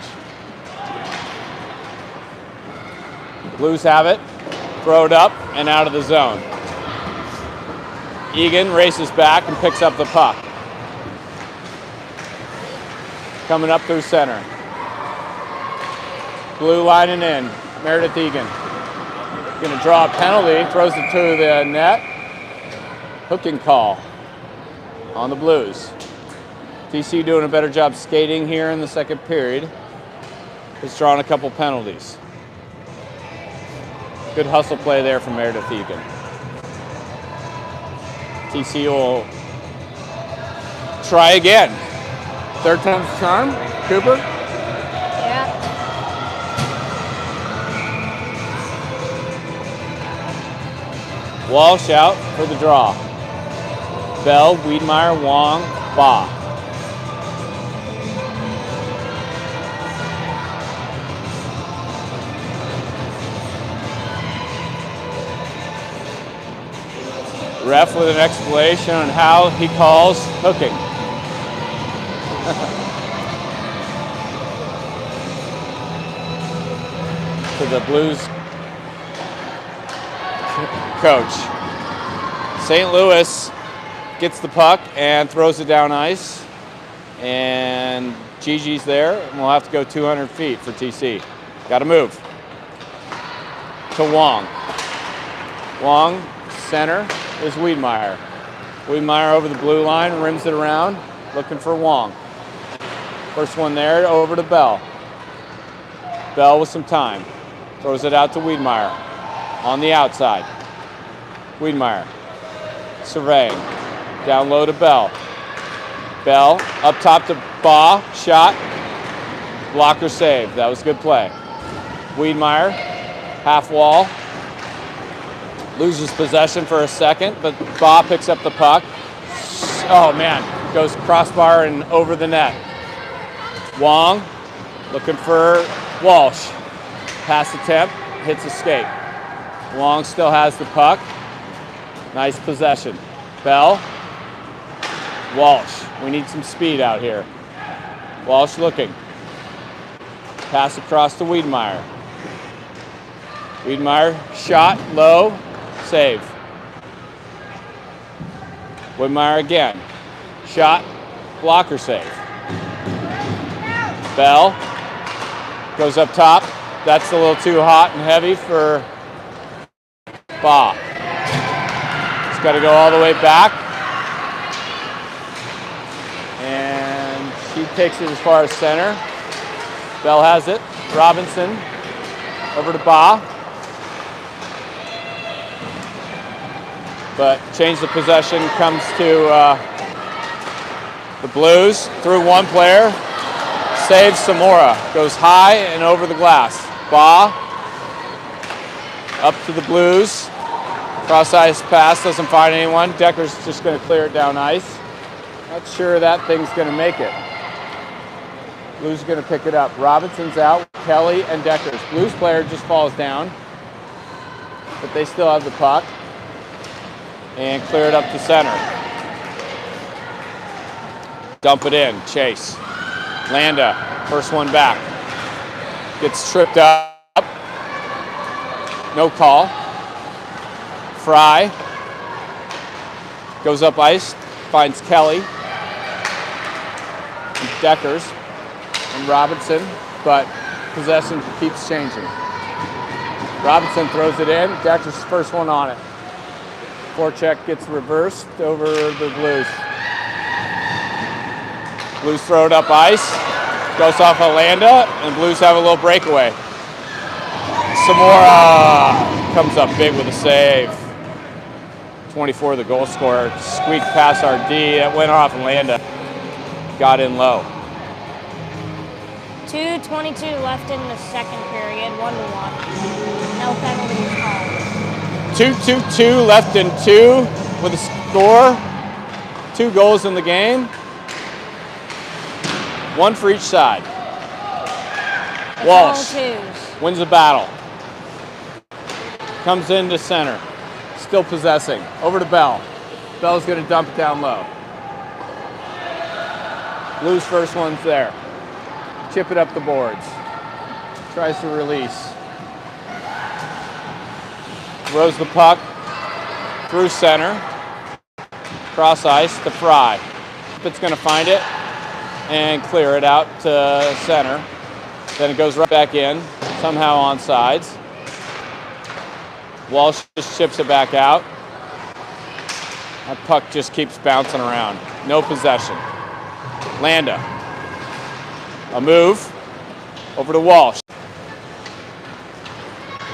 Blues have it. Throw it up and out of the zone. Egan races back and picks up the puck. Coming up through center. Blue lining in. Meredith Egan. Going to draw a penalty. Throws it to the net. Hooking call on the Blues. TC doing a better job skating here in the second period. Has drawn a couple penalties. Good hustle play there from Meredith Egan. TC will try again. Third time's the charm. Cooper.
Yeah.
Walsh out for the draw. Bell, Wiedemeyer, Wong, Ba. Ref with an explanation on how he calls hooking. To the Blues coach. St. Louis gets the puck and throws it down ice. And Gigi's there, and we'll have to go 200 feet for TC. Got to move. To Wong. Wong, center, is Wiedemeyer. Wiedemeyer over the blue line, rims it around, looking for Wong. First one there, over to Bell. Bell with some time. Throws it out to Wiedemeyer. On the outside. Wiedemeyer. Surveying. Down low to Bell. Bell up top to Ba. Shot. Blocker save. That was good play. Wiedemeyer. Half wall. Loses possession for a second, but Ba picks up the puck. Oh man, goes crossbar and over the net. Wong looking for Walsh. Pass attempt, hits a skate. Wong still has the puck. Nice possession. Bell. Walsh. We need some speed out here. Walsh looking. Pass across to Wiedemeyer. Wiedemeyer, shot, low, save. Wiedemeyer again. Shot, blocker save. Bell goes up top. That's a little too hot and heavy for Ba. He's got to go all the way back. And he takes it as far as center. Bell has it. Robinson over to Ba. But change the possession comes to the Blues through one player. Saves Samora. Goes high and over the glass. Ba up to the Blues. Cross ice pass, doesn't find anyone. Decker's just going to clear it down ice. Not sure that thing's going to make it. Blues are going to pick it up. Robinson's out. Kelly and Decker's. Blues player just falls down. But they still have the puck. And clear it up to center. Dump it in. Chase. Landa. First one back. Gets tripped up. No call. Fry. Goes up ice. Finds Kelly. And Deckers. And Robinson. But possession keeps changing. Robinson throws it in. Deckers' first one on it. Forecheck gets reversed over the Blues. Blues throw it up ice. Goes off of Landa, and Blues have a little breakaway. Samora comes up big with a save. 24, the goal scorer. Squeaked past our D. That went off Landa. Got in low.
2:22 left in the second period, 1-1. No penalties called.
2-2-2 left in 2 with a score. 2 goals in the game. 1 for each side.
It's
Walsh
all twos.
wins the battle. Comes into center. Still possessing. Over to Bell. Bell's going to dump it down low. Blues first one's there. Chip it up the boards. Tries to release. Throws the puck through center. Cross ice to Fry. It's going to find it and clear it out to center. Then it goes right back in, somehow on sides. Walsh just chips it back out. That puck just keeps bouncing around. No possession. Landa. A move over to Walsh.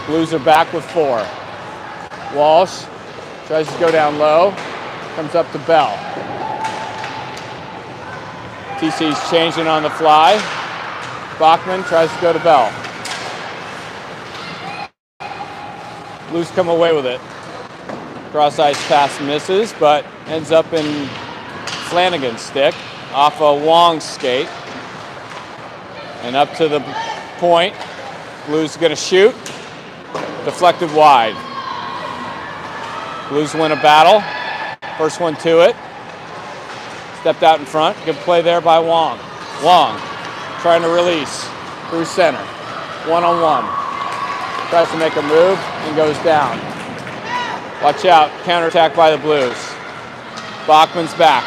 Blues are back with 4. Walsh tries to go down low. Comes up to Bell. TC's changing on the fly. Bachman tries to go to Bell. Blues come away with it. Cross ice pass misses, but ends up in Flanagan's stick off a Wong's skate. And up to the point. Blues going to shoot. Deflected wide. Blues win a battle. First one to it. Stepped out in front. Good play there by Wong. Wong trying to release through center. 1-on-1. Tries to make a move and goes down. Watch out. Counterattack by the Blues. Bachman's back.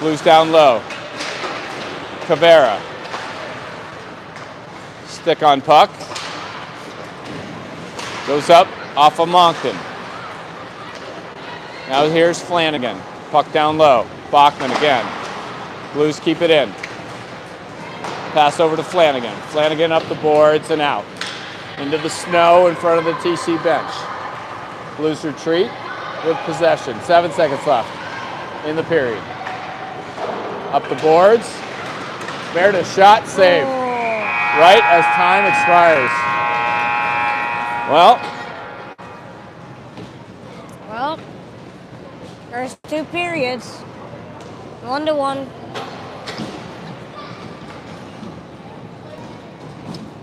Blues down low. Caveira. Stick on puck. Goes up off of Moncton. Now here's Flanagan. Puck down low. Bachman again. Blues keep it in. Pass over to Flanagan. Flanagan up the boards and out. Into the snow in front of the TC bench. Blues retreat with possession. 7 seconds left in the period. Up the boards. Meredith shot, save. Right as time expires.
Well, there's 2 periods. 1-1.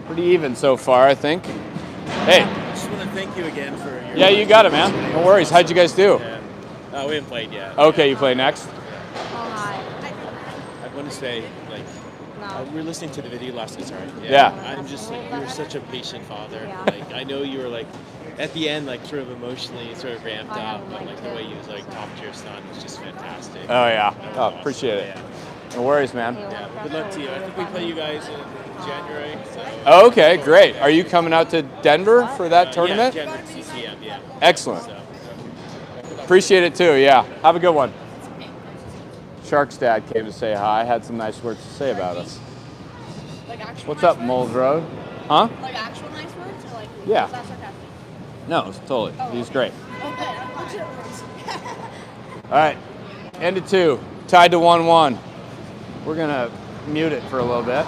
Pretty even so far, I think. Hey.
I just want to thank you again for your...
Yeah, you got it, man. No worries. How'd you guys do?
Yeah. We haven't played yet.
Okay, you play next?
Oh, hi.
I want to say, like,
No.
We were listening to the video last night. Sorry.
Yeah.
I'm just like, you were such a patient father.
Yeah.
Like, I know you were like, at the end, like sort of emotionally sort of ramped
I
up,
have
but
mine
like the
too,
way you like
so.
talked to your son was just fantastic.
Oh yeah.
That was
Oh,
awesome.
appreciate it.
Yeah.
No worries, man.
Yeah. Good luck to you. I think we play you guys in January. So,
Oh, okay, great. Are you coming out to Denver for that tournament?
Yeah, January CCM. Yeah.
Excellent.
So,
Appreciate it too. Yeah. Have a good one. Shark's dad came to say hi. Had some nice words to say about us.
Like actual
What's
nice
up,
words?
Moles Road? Huh?
Like actual nice words or like
Yeah.
was that sarcastic?
No, totally. He's great.
Okay, legit words.
All right. End of 2. Tied to 1-1. We're gonna mute it for a little bit.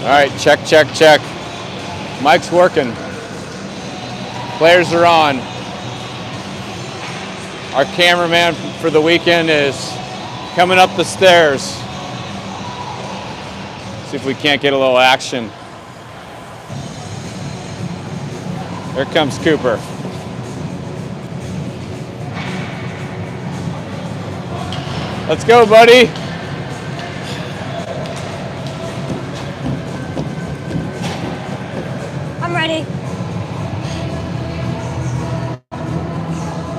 All right, check, check, check. Mic's working. Players are on. Our cameraman for the weekend is coming up the stairs. See if we can't get a little action. Here comes Cooper. Let's go, buddy.
I'm ready.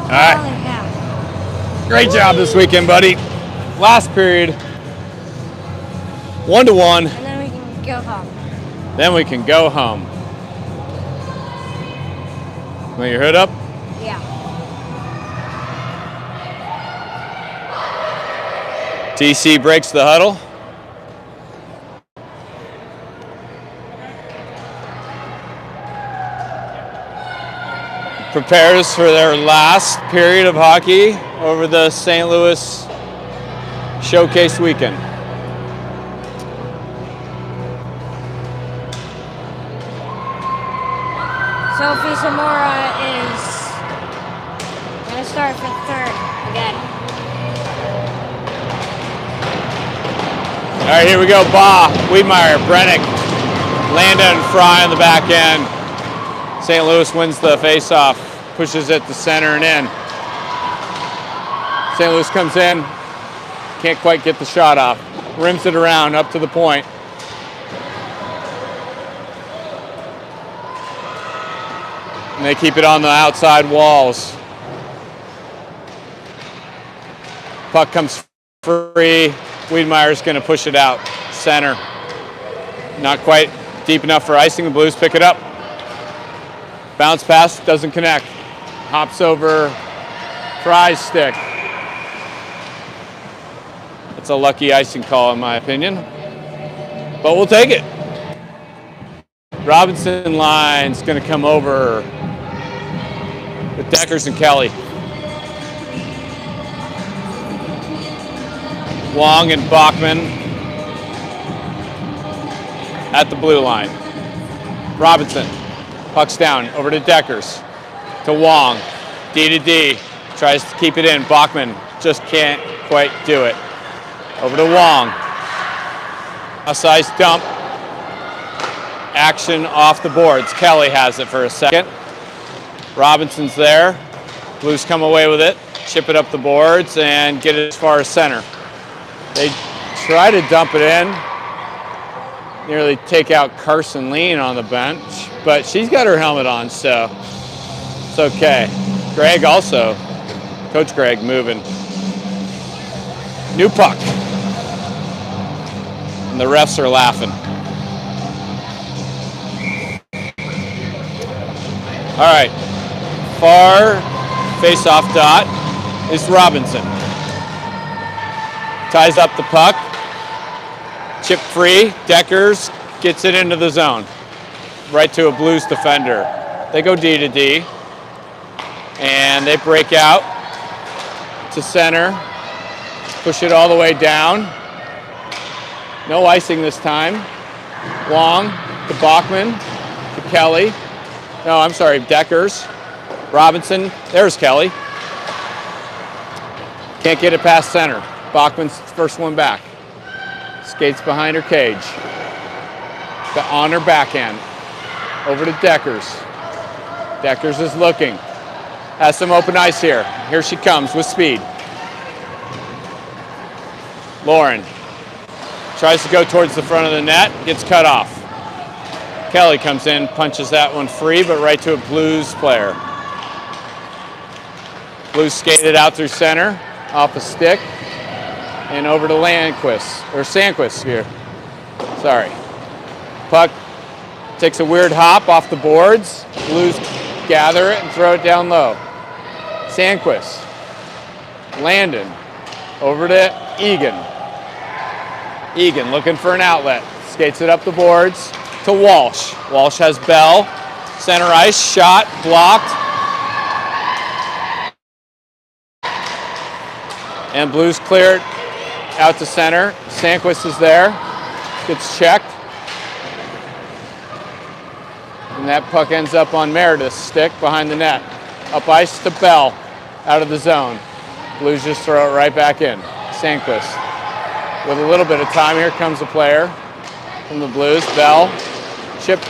All right.
Holy cow.
Great job this weekend, buddy. Last period. 1-1.
And then we can go home.
Then we can go home. Want your hood up?
Yeah.
TC breaks the huddle. Prepares for their last period of hockey over the St. Louis Showcase weekend.
Sophie Zamora is gonna start for third again.
All right, here we go. Baugh, Wiedmeyer, Brennick, Landa and Fry on the back end. St. Louis wins the faceoff, pushes it to center and in. St. Louis comes in, can't quite get the shot off. Rims it around up to the point. And they keep it on the outside walls. Puck comes free. Wiedmeyer's going to push it out. Center. Not quite deep enough for icing. The Blues pick it up. Bounce pass, doesn't connect. Hops over Fry's stick. It's a lucky icing call in my opinion. But we'll take it. Robinson line's going to come over with Deckers and Kelly. Wong and Bachman at the blue line. Robinson, puck's down, over to Deckers, to Wong, D to D, tries to keep it in. Bachman just can't quite do it. Over to Wong. A size dump. Action off the boards. Kelly has it for a second. Robinson's there. Blues come away with it, chip it up the boards, and get it as far as center. They try to dump it in, nearly take out Carson Lean on the bench, but she's got her helmet on, so it's okay. Greg also, Coach Greg moving. New puck. And the refs are laughing. All right, far face-off dot is Robinson. Ties up the puck. Chip free. Deckers gets it into the zone. Right to a Blues defender. They go D to D. And they break out to center. Push it all the way down. No icing this time. Long to Bachman to Kelly. No, I'm sorry, Deckers. Robinson. There's Kelly. Can't get it past center. Bachman's first one back. Skates behind her cage. On her backhand. Over to Deckers. Deckers is looking. Has some open ice here. Here she comes with speed. Lauren tries to go towards the front of the net. Gets cut off. Kelly comes in, punches that one free, but right to a Blues player. Blues skated out through center, off a stick. And over to Sandquist here. Sorry. Puck takes a weird hop off the boards. Blues gather it and throw it down low. Sandquist. Landon. Over to Egan. Egan looking for an outlet. Skates it up the boards to Walsh. Walsh has Bell. Center ice, shot, blocked. And Blues clear it out to center. Sandquist is there. Gets checked. And that puck ends up on Meredith's stick behind the net. Up ice to Bell, out of the zone. Blues just throw it right back in. Sandquist. With a little bit of time, here comes a player from the Blues. Bell, chips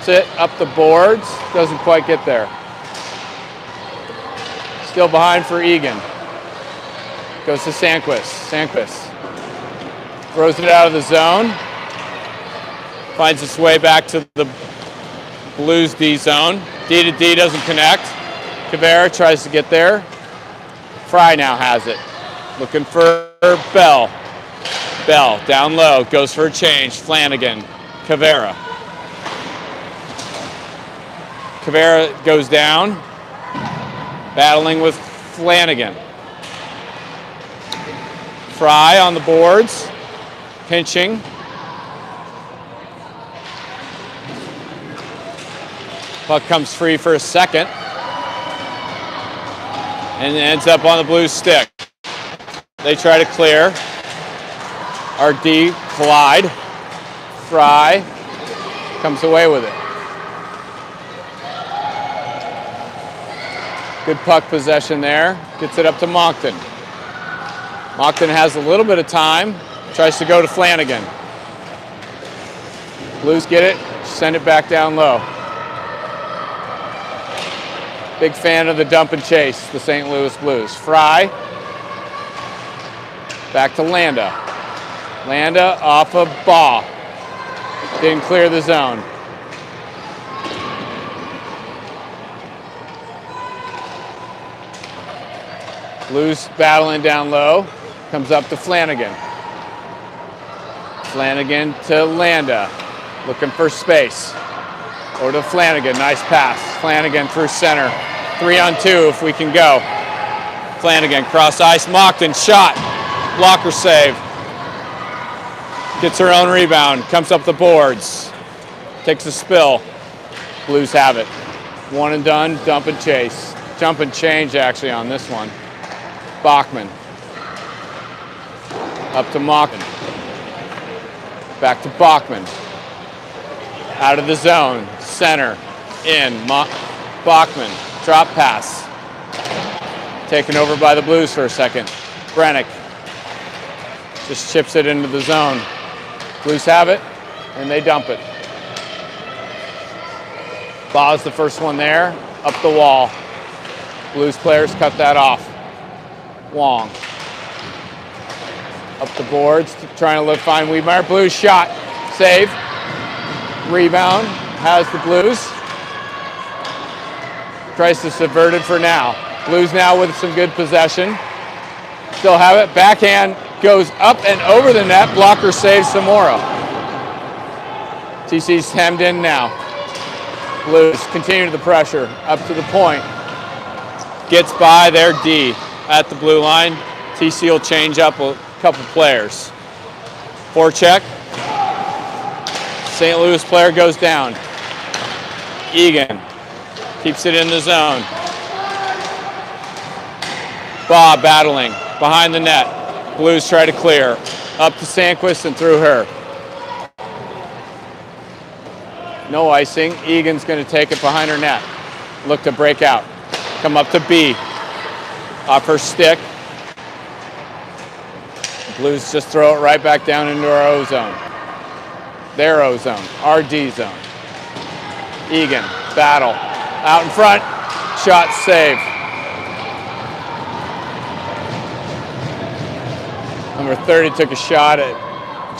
it up the boards. Doesn't quite get there. Still behind for Egan. Goes to Sandquist. Sandquist throws it out of the zone. Finds its way back to the Blues D zone. D to D doesn't connect. Caveira tries to get there. Fry now has it. Looking for Bell. Bell down low, goes for a change. Flanagan, Caveira. Caveira goes down, battling with Flanagan. Fry on the boards, pinching. Puck comes free for a second and ends up on the Blues stick. They try to clear. RD collide. Fry comes away with it. Good puck possession there. Gets it up to Moncton. Moncton has a little bit of time. Tries to go to Flanagan. Blues get it. Send it back down low. Big fan of the dump and chase, the St. Louis Blues. Fry. Back to Landa. Landa off of Baugh. Didn't clear the zone. Blues battling down low. Comes up to Flanagan. Flanagan to Landa. Looking for space. Or to Flanagan. Nice pass. Flanagan through center. 3-on-2 if we can go. Flanagan cross ice. Moncton shot. Blocker save. Gets her own rebound. Comes up the boards. Takes a spill. Blues have it. One and done. Dump and chase. Jump and change actually on this one. Bachman. Up to Moncton. Back to Bachman. Out of the zone. Center. In. Bachman. Drop pass. Taken over by the Blues for a second. Brennick. Just chips it into the zone. Blues have it, and they dump it. Baugh's the first one there. Up the wall. Blues players cut that off. Wong. Up the boards, trying to find Wiedmeyer. Blues shot. Save. Rebound. Has the Blues. Tries to subvert it for now. Blues now with some good possession. Still have it. Backhand goes up and over the net. Blocker saves Zamora. TC's hemmed in now. Blues continue the pressure. Up to the point. Gets by their D at the blue line. TC will change up a couple players. Forecheck. St. Louis player goes down. Egan keeps it in the zone. Baugh battling behind the net. Blues try to clear. Up to Sandquist and through her. No icing. Egan's going to take it behind her net. Look to break out. Come up to B. Off her stick. Blues just throw it right back down into our O zone. Their O zone. Our D zone. Egan. Battle. Out in front. Shot save. Number 30 took a shot at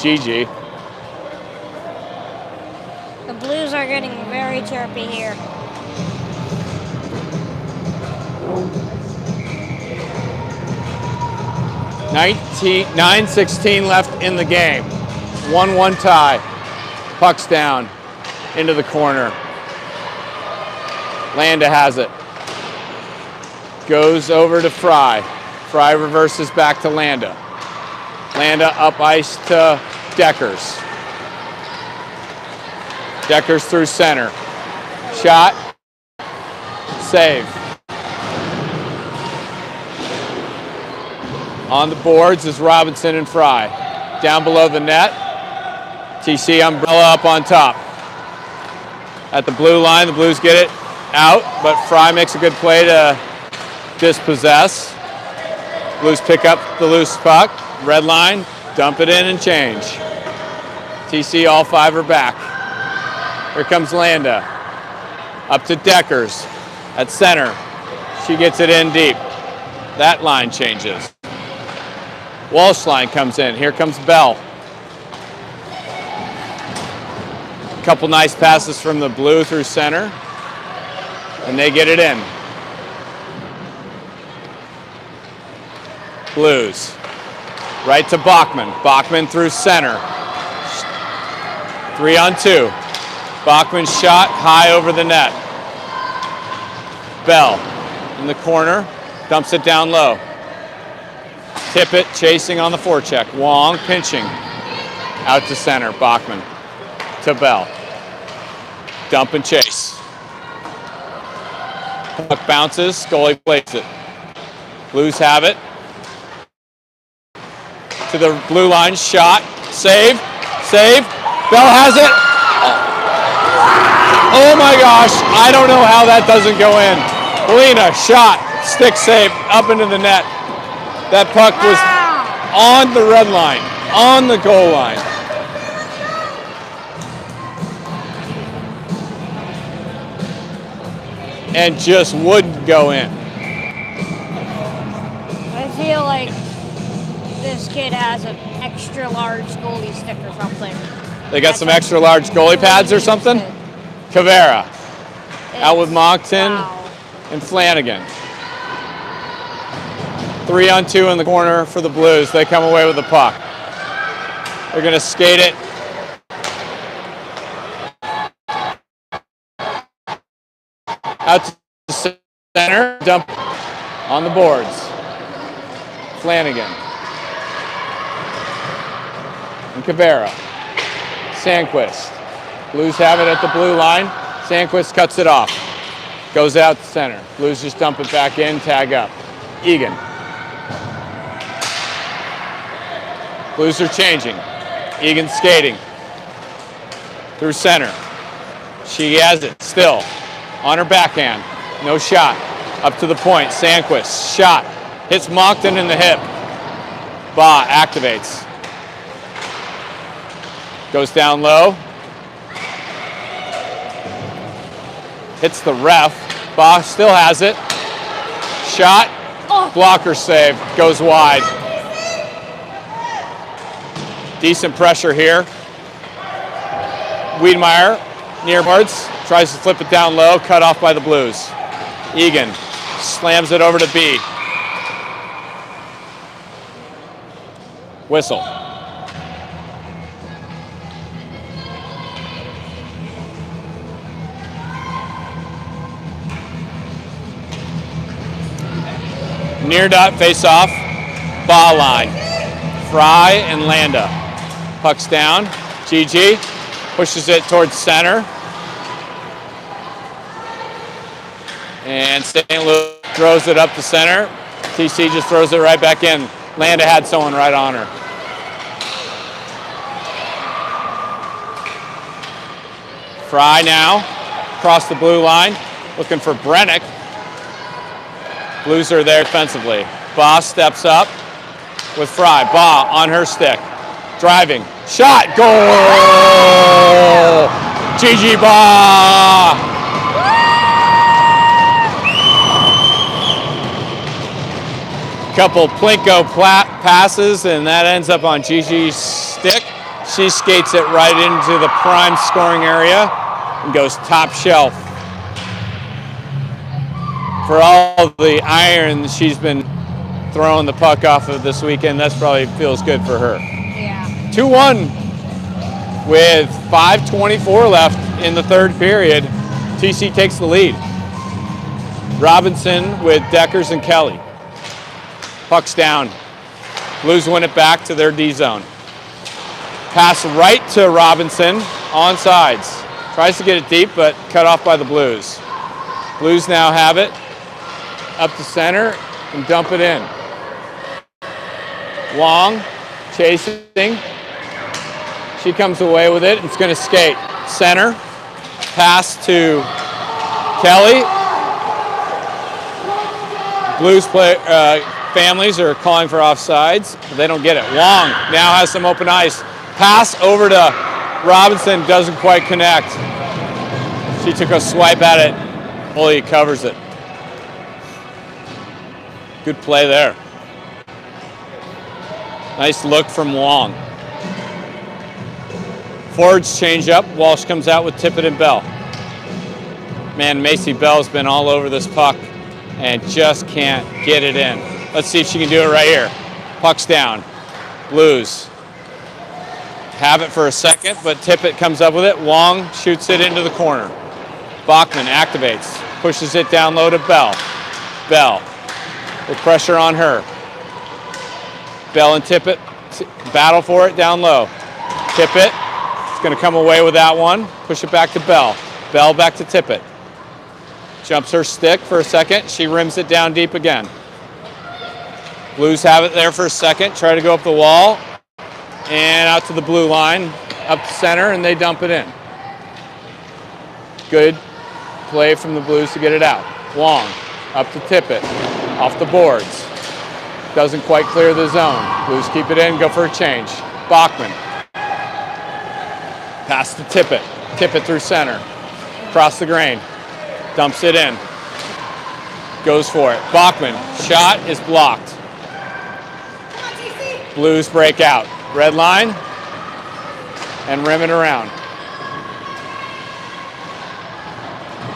Gigi.
The Blues are getting very chirpy here.
$9:16 left in the game. 1-1 tie. Puck's down into the corner. Landa has it. Goes over to Fry. Fry reverses back to Landa. Landa up ice to Deckers. Deckers through center. Shot. Save. On the boards is Robinson and Fry. Down below the net. TC umbrella up on top. At the blue line, the Blues get it out, but Fry makes a good play to dispossess. Blues pick up the loose puck. Red line, dump it in and change. TC, all 5 are back. Here comes Landa. Up to Deckers at center. She gets it in deep. That line changes. Walsh line comes in. Here comes Bell. Couple nice passes from the Blue through center, and they get it in. Blues. Right to Bachman. Bachman through center. 3-on-2. Bachman's shot high over the net. Bell in the corner, dumps it down low. Tippett chasing on the forecheck. Wong pinching. Out to center. Bachman to Bell. Dump and chase. Puck bounces. Goalie plays it. Blues have it. To the blue line. Shot. Save. Save. Bell has it. Oh my gosh. I don't know how that doesn't go in. Belina, shot. Stick save. Up into the net. That puck was on the red line. On the goal line. And just wouldn't go in.
I feel like this kid has an extra large goalie stick or something.
They got some extra large goalie pads or something? Cavera. Out with Moncton and Flanagan. 3-on-2 in the corner for the Blues. They come away with the puck. They're going to skate it. Out to the center. Dump on the boards. Flanagan. And Cavera. Sandquist. Blues have it at the blue line. Sandquist cuts it off. Goes out to center. Blues just dump it back in, tag up. Egan. Blues are changing. Egan skating. Through center. She has it still. On her backhand. No shot. Up to the point. Sandquist. Shot. Hits Moncton in the hip. Ba activates. Goes down low. Hits the ref. Ba still has it. Shot. Blocker save. Goes wide. Decent pressure here. Wiedemeyer near boards. Tries to flip it down low. Cut off by the Blues. Egan slams it over to B. Whistle. Near dot face off. Ball line. Fry and Landa. Puck's down. GG pushes it towards center. And St. Louis throws it up to center. TC just throws it right back in. Landa had someone right on her. Fry now, across the blue line, looking for Brennick. Blues are there defensively. Ba steps up with Fry. Ba on her stick. Driving. Shot. Goal! GG Ba! Couple Plinko passes, and that ends up on Gigi's stick. She skates it right into the prime scoring area and goes top shelf. For all the iron she's been throwing the puck off of this weekend, that's probably feels good for her.
Yeah.
2-1 with 5:24 left in the third period. TC takes the lead. Robinson with Deckers and Kelly. Puck's down. Blues win it back to their D zone. Pass right to Robinson on sides. Tries to get it deep, but cut off by the Blues. Blues now have it up to center and dump it in. Wong chasing. She comes away with it. It's going to skate. Center. Pass to Kelly. Blues families are calling for offsides, but they don't get it. Wong now has some open ice. Pass over to Robinson, doesn't quite connect. She took a swipe at it. Holy covers it. Good play there. Nice look from Wong. Forwards change up. Walsh comes out with Tippett and Bell. Man, Macy Bell's been all over this puck and just can't get it in. Let's see if she can do it right here. Puck's down. Blues have it for a second, but Tippett comes up with it. Wong shoots it into the corner. Bachman activates, pushes it down low to Bell. Bell with pressure on her. Bell and Tippett battle for it down low. Tippett is going to come away with that one. Push it back to Bell. Bell back to Tippett. Jumps her stick for a second. She rims it down deep again. Blues have it there for a second. Try to go up the wall. And out to the blue line. Up to center, and they dump it in. Good play from the Blues to get it out. Wong up to Tippett. Off the boards. Doesn't quite clear the zone. Blues keep it in, go for a change. Bachman. Pass to Tippett. Tippett through center. Across the grain. Dumps it in. Goes for it. Bachman. Shot is blocked. Blues break out. Red line. And rim it around.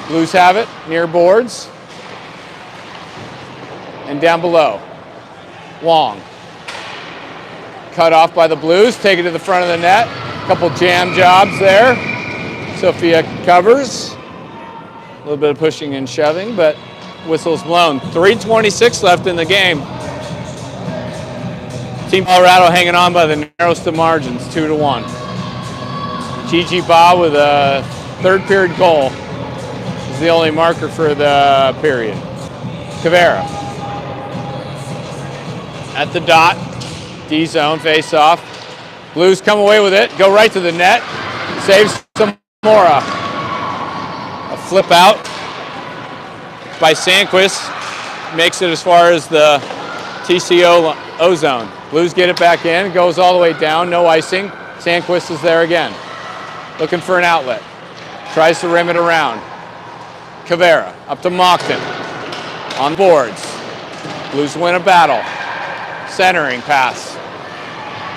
Blues have it near boards. And down below. Wong. Cut off by the Blues. Take it to the front of the net. Couple jam jobs there. Sophia covers. A little bit of pushing and shoving, but whistle's blown. 3:26 left in the game. Team Colorado hanging on by the narrowest of margins, 2-1. Gigi Ba with a third period goal is the only marker for the period. Cavera at the dot, D zone face off. Blues come away with it, go right to the net, saves Zamora. A flip out by Sandquist makes it as far as the TCO zone. Blues get it back in, goes all the way down, no icing. Sandquist is there again. Looking for an outlet. Tries to rim it around. Cavera up to Mockton. On boards. Blues win a battle. Centering pass.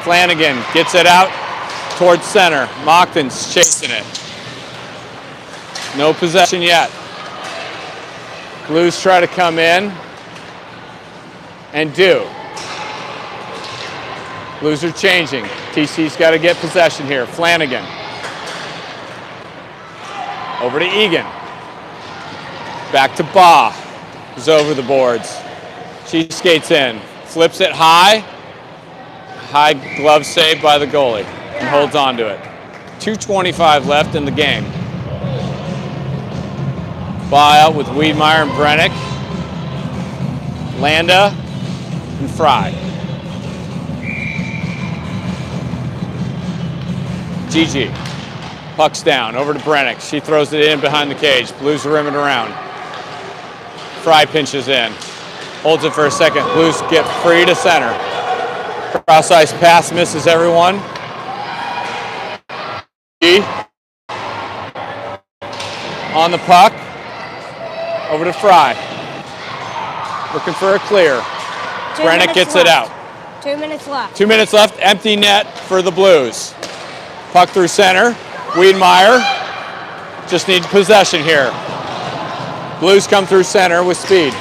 Flanagan gets it out towards center. Mockton's chasing it. No possession yet. Blues try to come in and do. Blues are changing. TC's got to get possession here. Flanagan. Over to Egan. Back to Ba, who's over the boards. She skates in. Flips it high. High glove save by the goalie. And holds on to it. 2:25 left in the game. Ba out with Wiedmeyer and Brennick. Landa and Fry. Gigi. Puck's down, over to Brennick. She throws it in behind the cage. Blues rim it around. Fry pinches in. Holds it for a second. Blues get free to center. Cross ice pass misses everyone. On the puck. Over to Fry. Looking for a clear. Brennick gets it out.
2 minutes left.
2 minutes left. Empty net for the Blues. Puck through center. Wiedmeyer just needs possession here. Blues come through center with speed.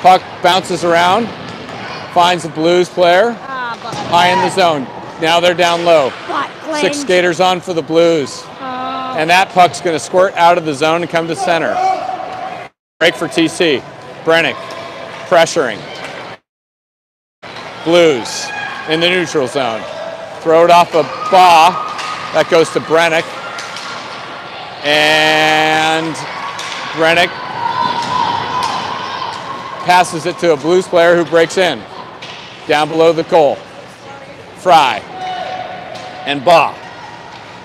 Puck bounces around, finds the Blues player, high in the zone. Now they're down low. 6 skaters on for the Blues. And that puck's going to squirt out of the zone and come to center. Break for TC. Brennick pressuring. Blues in the neutral zone. Throw it off a Ba. That goes to Brennick. And Brennick passes it to a Blues player who breaks in. Down below the goal. Fry. And Ba.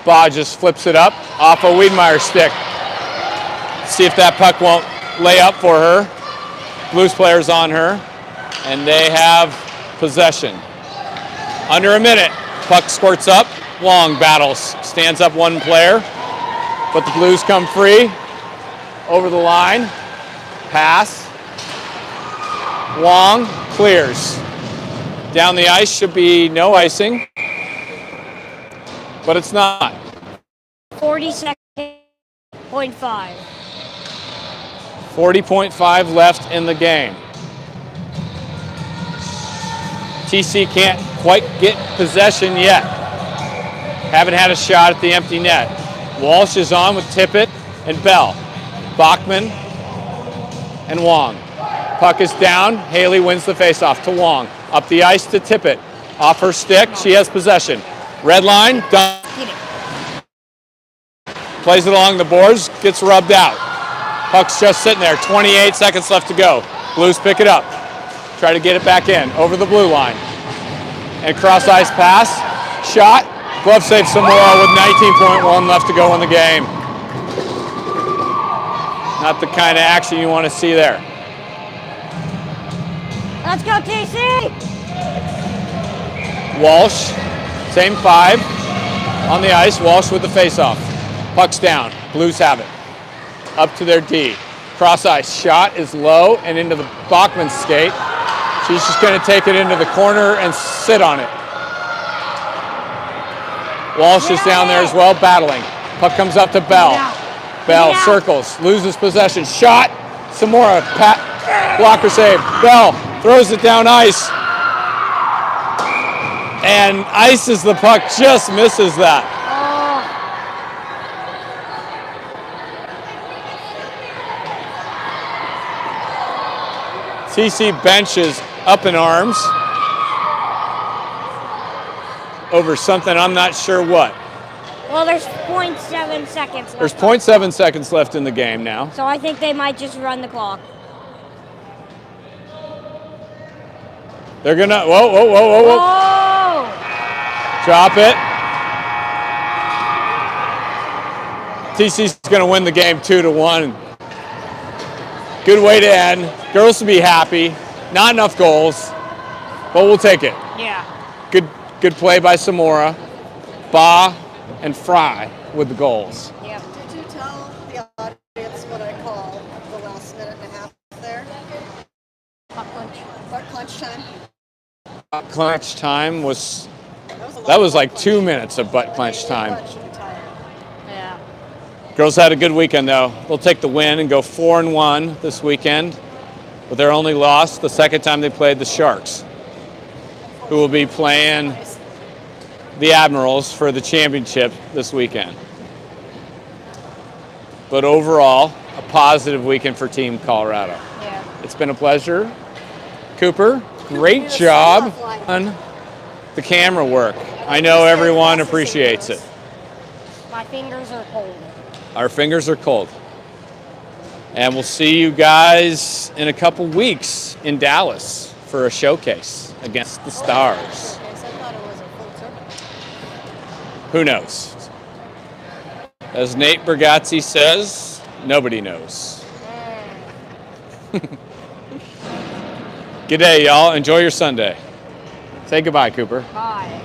Baugh just flips it up off a Wiedmeyer stick. See if that puck won't lay up for her. Blues player's on her, and they have possession. Under a minute, puck squirts up. Long battles, stands up one player, but the Blues come free. Over the line, pass. Long clears. Down the ice should be no icing, but it's not.
40 seconds, 0.5.
40.5 left in the game. TC can't quite get possession yet. Haven't had a shot at the empty net. Walsh is on with Tippett and Bell. Bachman and Wong. Puck is down. Haley wins the faceoff to Wong. Up the ice to Tippett. Off her stick, she has possession. Red line, done. Plays it along the boards, gets rubbed out. Puck's just sitting there, 28 seconds left to go. Blues pick it up. Try to get it back in, over the blue line. And cross ice pass, shot. Glove save Samora with 19.1 left to go in the game. Not the kind of action you want to see there.
Let's go, TC!
Walsh, same 5 on the ice. Walsh with the faceoff. Puck's down. Blues have it. Up to their D. Cross ice. Shot is low and into the Bachman skate. She's just going to take it into the corner and sit on it. Walsh is down there as well, battling. Puck comes up to Bell. Bell circles, loses possession. Shot. Samora, blocker save. Bell throws it down ice. And ices the puck, just misses that. TC bench is up in arms over something I'm not sure what.
Well, there's 0.7 seconds left.
There's 0.7 seconds left in the game now.
So I think they might just run the clock.
They're gonna, whoa. Drop it. TC's gonna win the game 2-1. Good way to end. Girls will be happy. Not enough goals, but we'll take it.
Yeah.
Good play by Samora. Baugh and Fry with the goals.
Yep.
Did you tell the audience what I call the last minute and a half there?
Puck punch.
What clutch time?
Clench time was,
That was, a lot
that
of
was like
butt
2
clench.
minutes of butt clench time.
Butt should be tired.
Yeah.
Girls had a good weekend though. They'll take the win and go 4-1 this weekend, with their only loss the second time they played the Sharks, who will be playing the Admirals for the championship this weekend. But overall, a positive weekend for Team Colorado.
Yeah.
It's been a pleasure. Cooper, great job on the camera work. I know everyone appreciates it.
My fingers are cold.
Our fingers are cold. And we'll see you guys in a couple weeks in Dallas for a showcase against the Stars.
Yes, I thought it was a full tournament.
Who knows? As Nate Bergazzi says, nobody knows. Good day, y'all. Enjoy your Sunday. Say goodbye, Cooper.
Bye.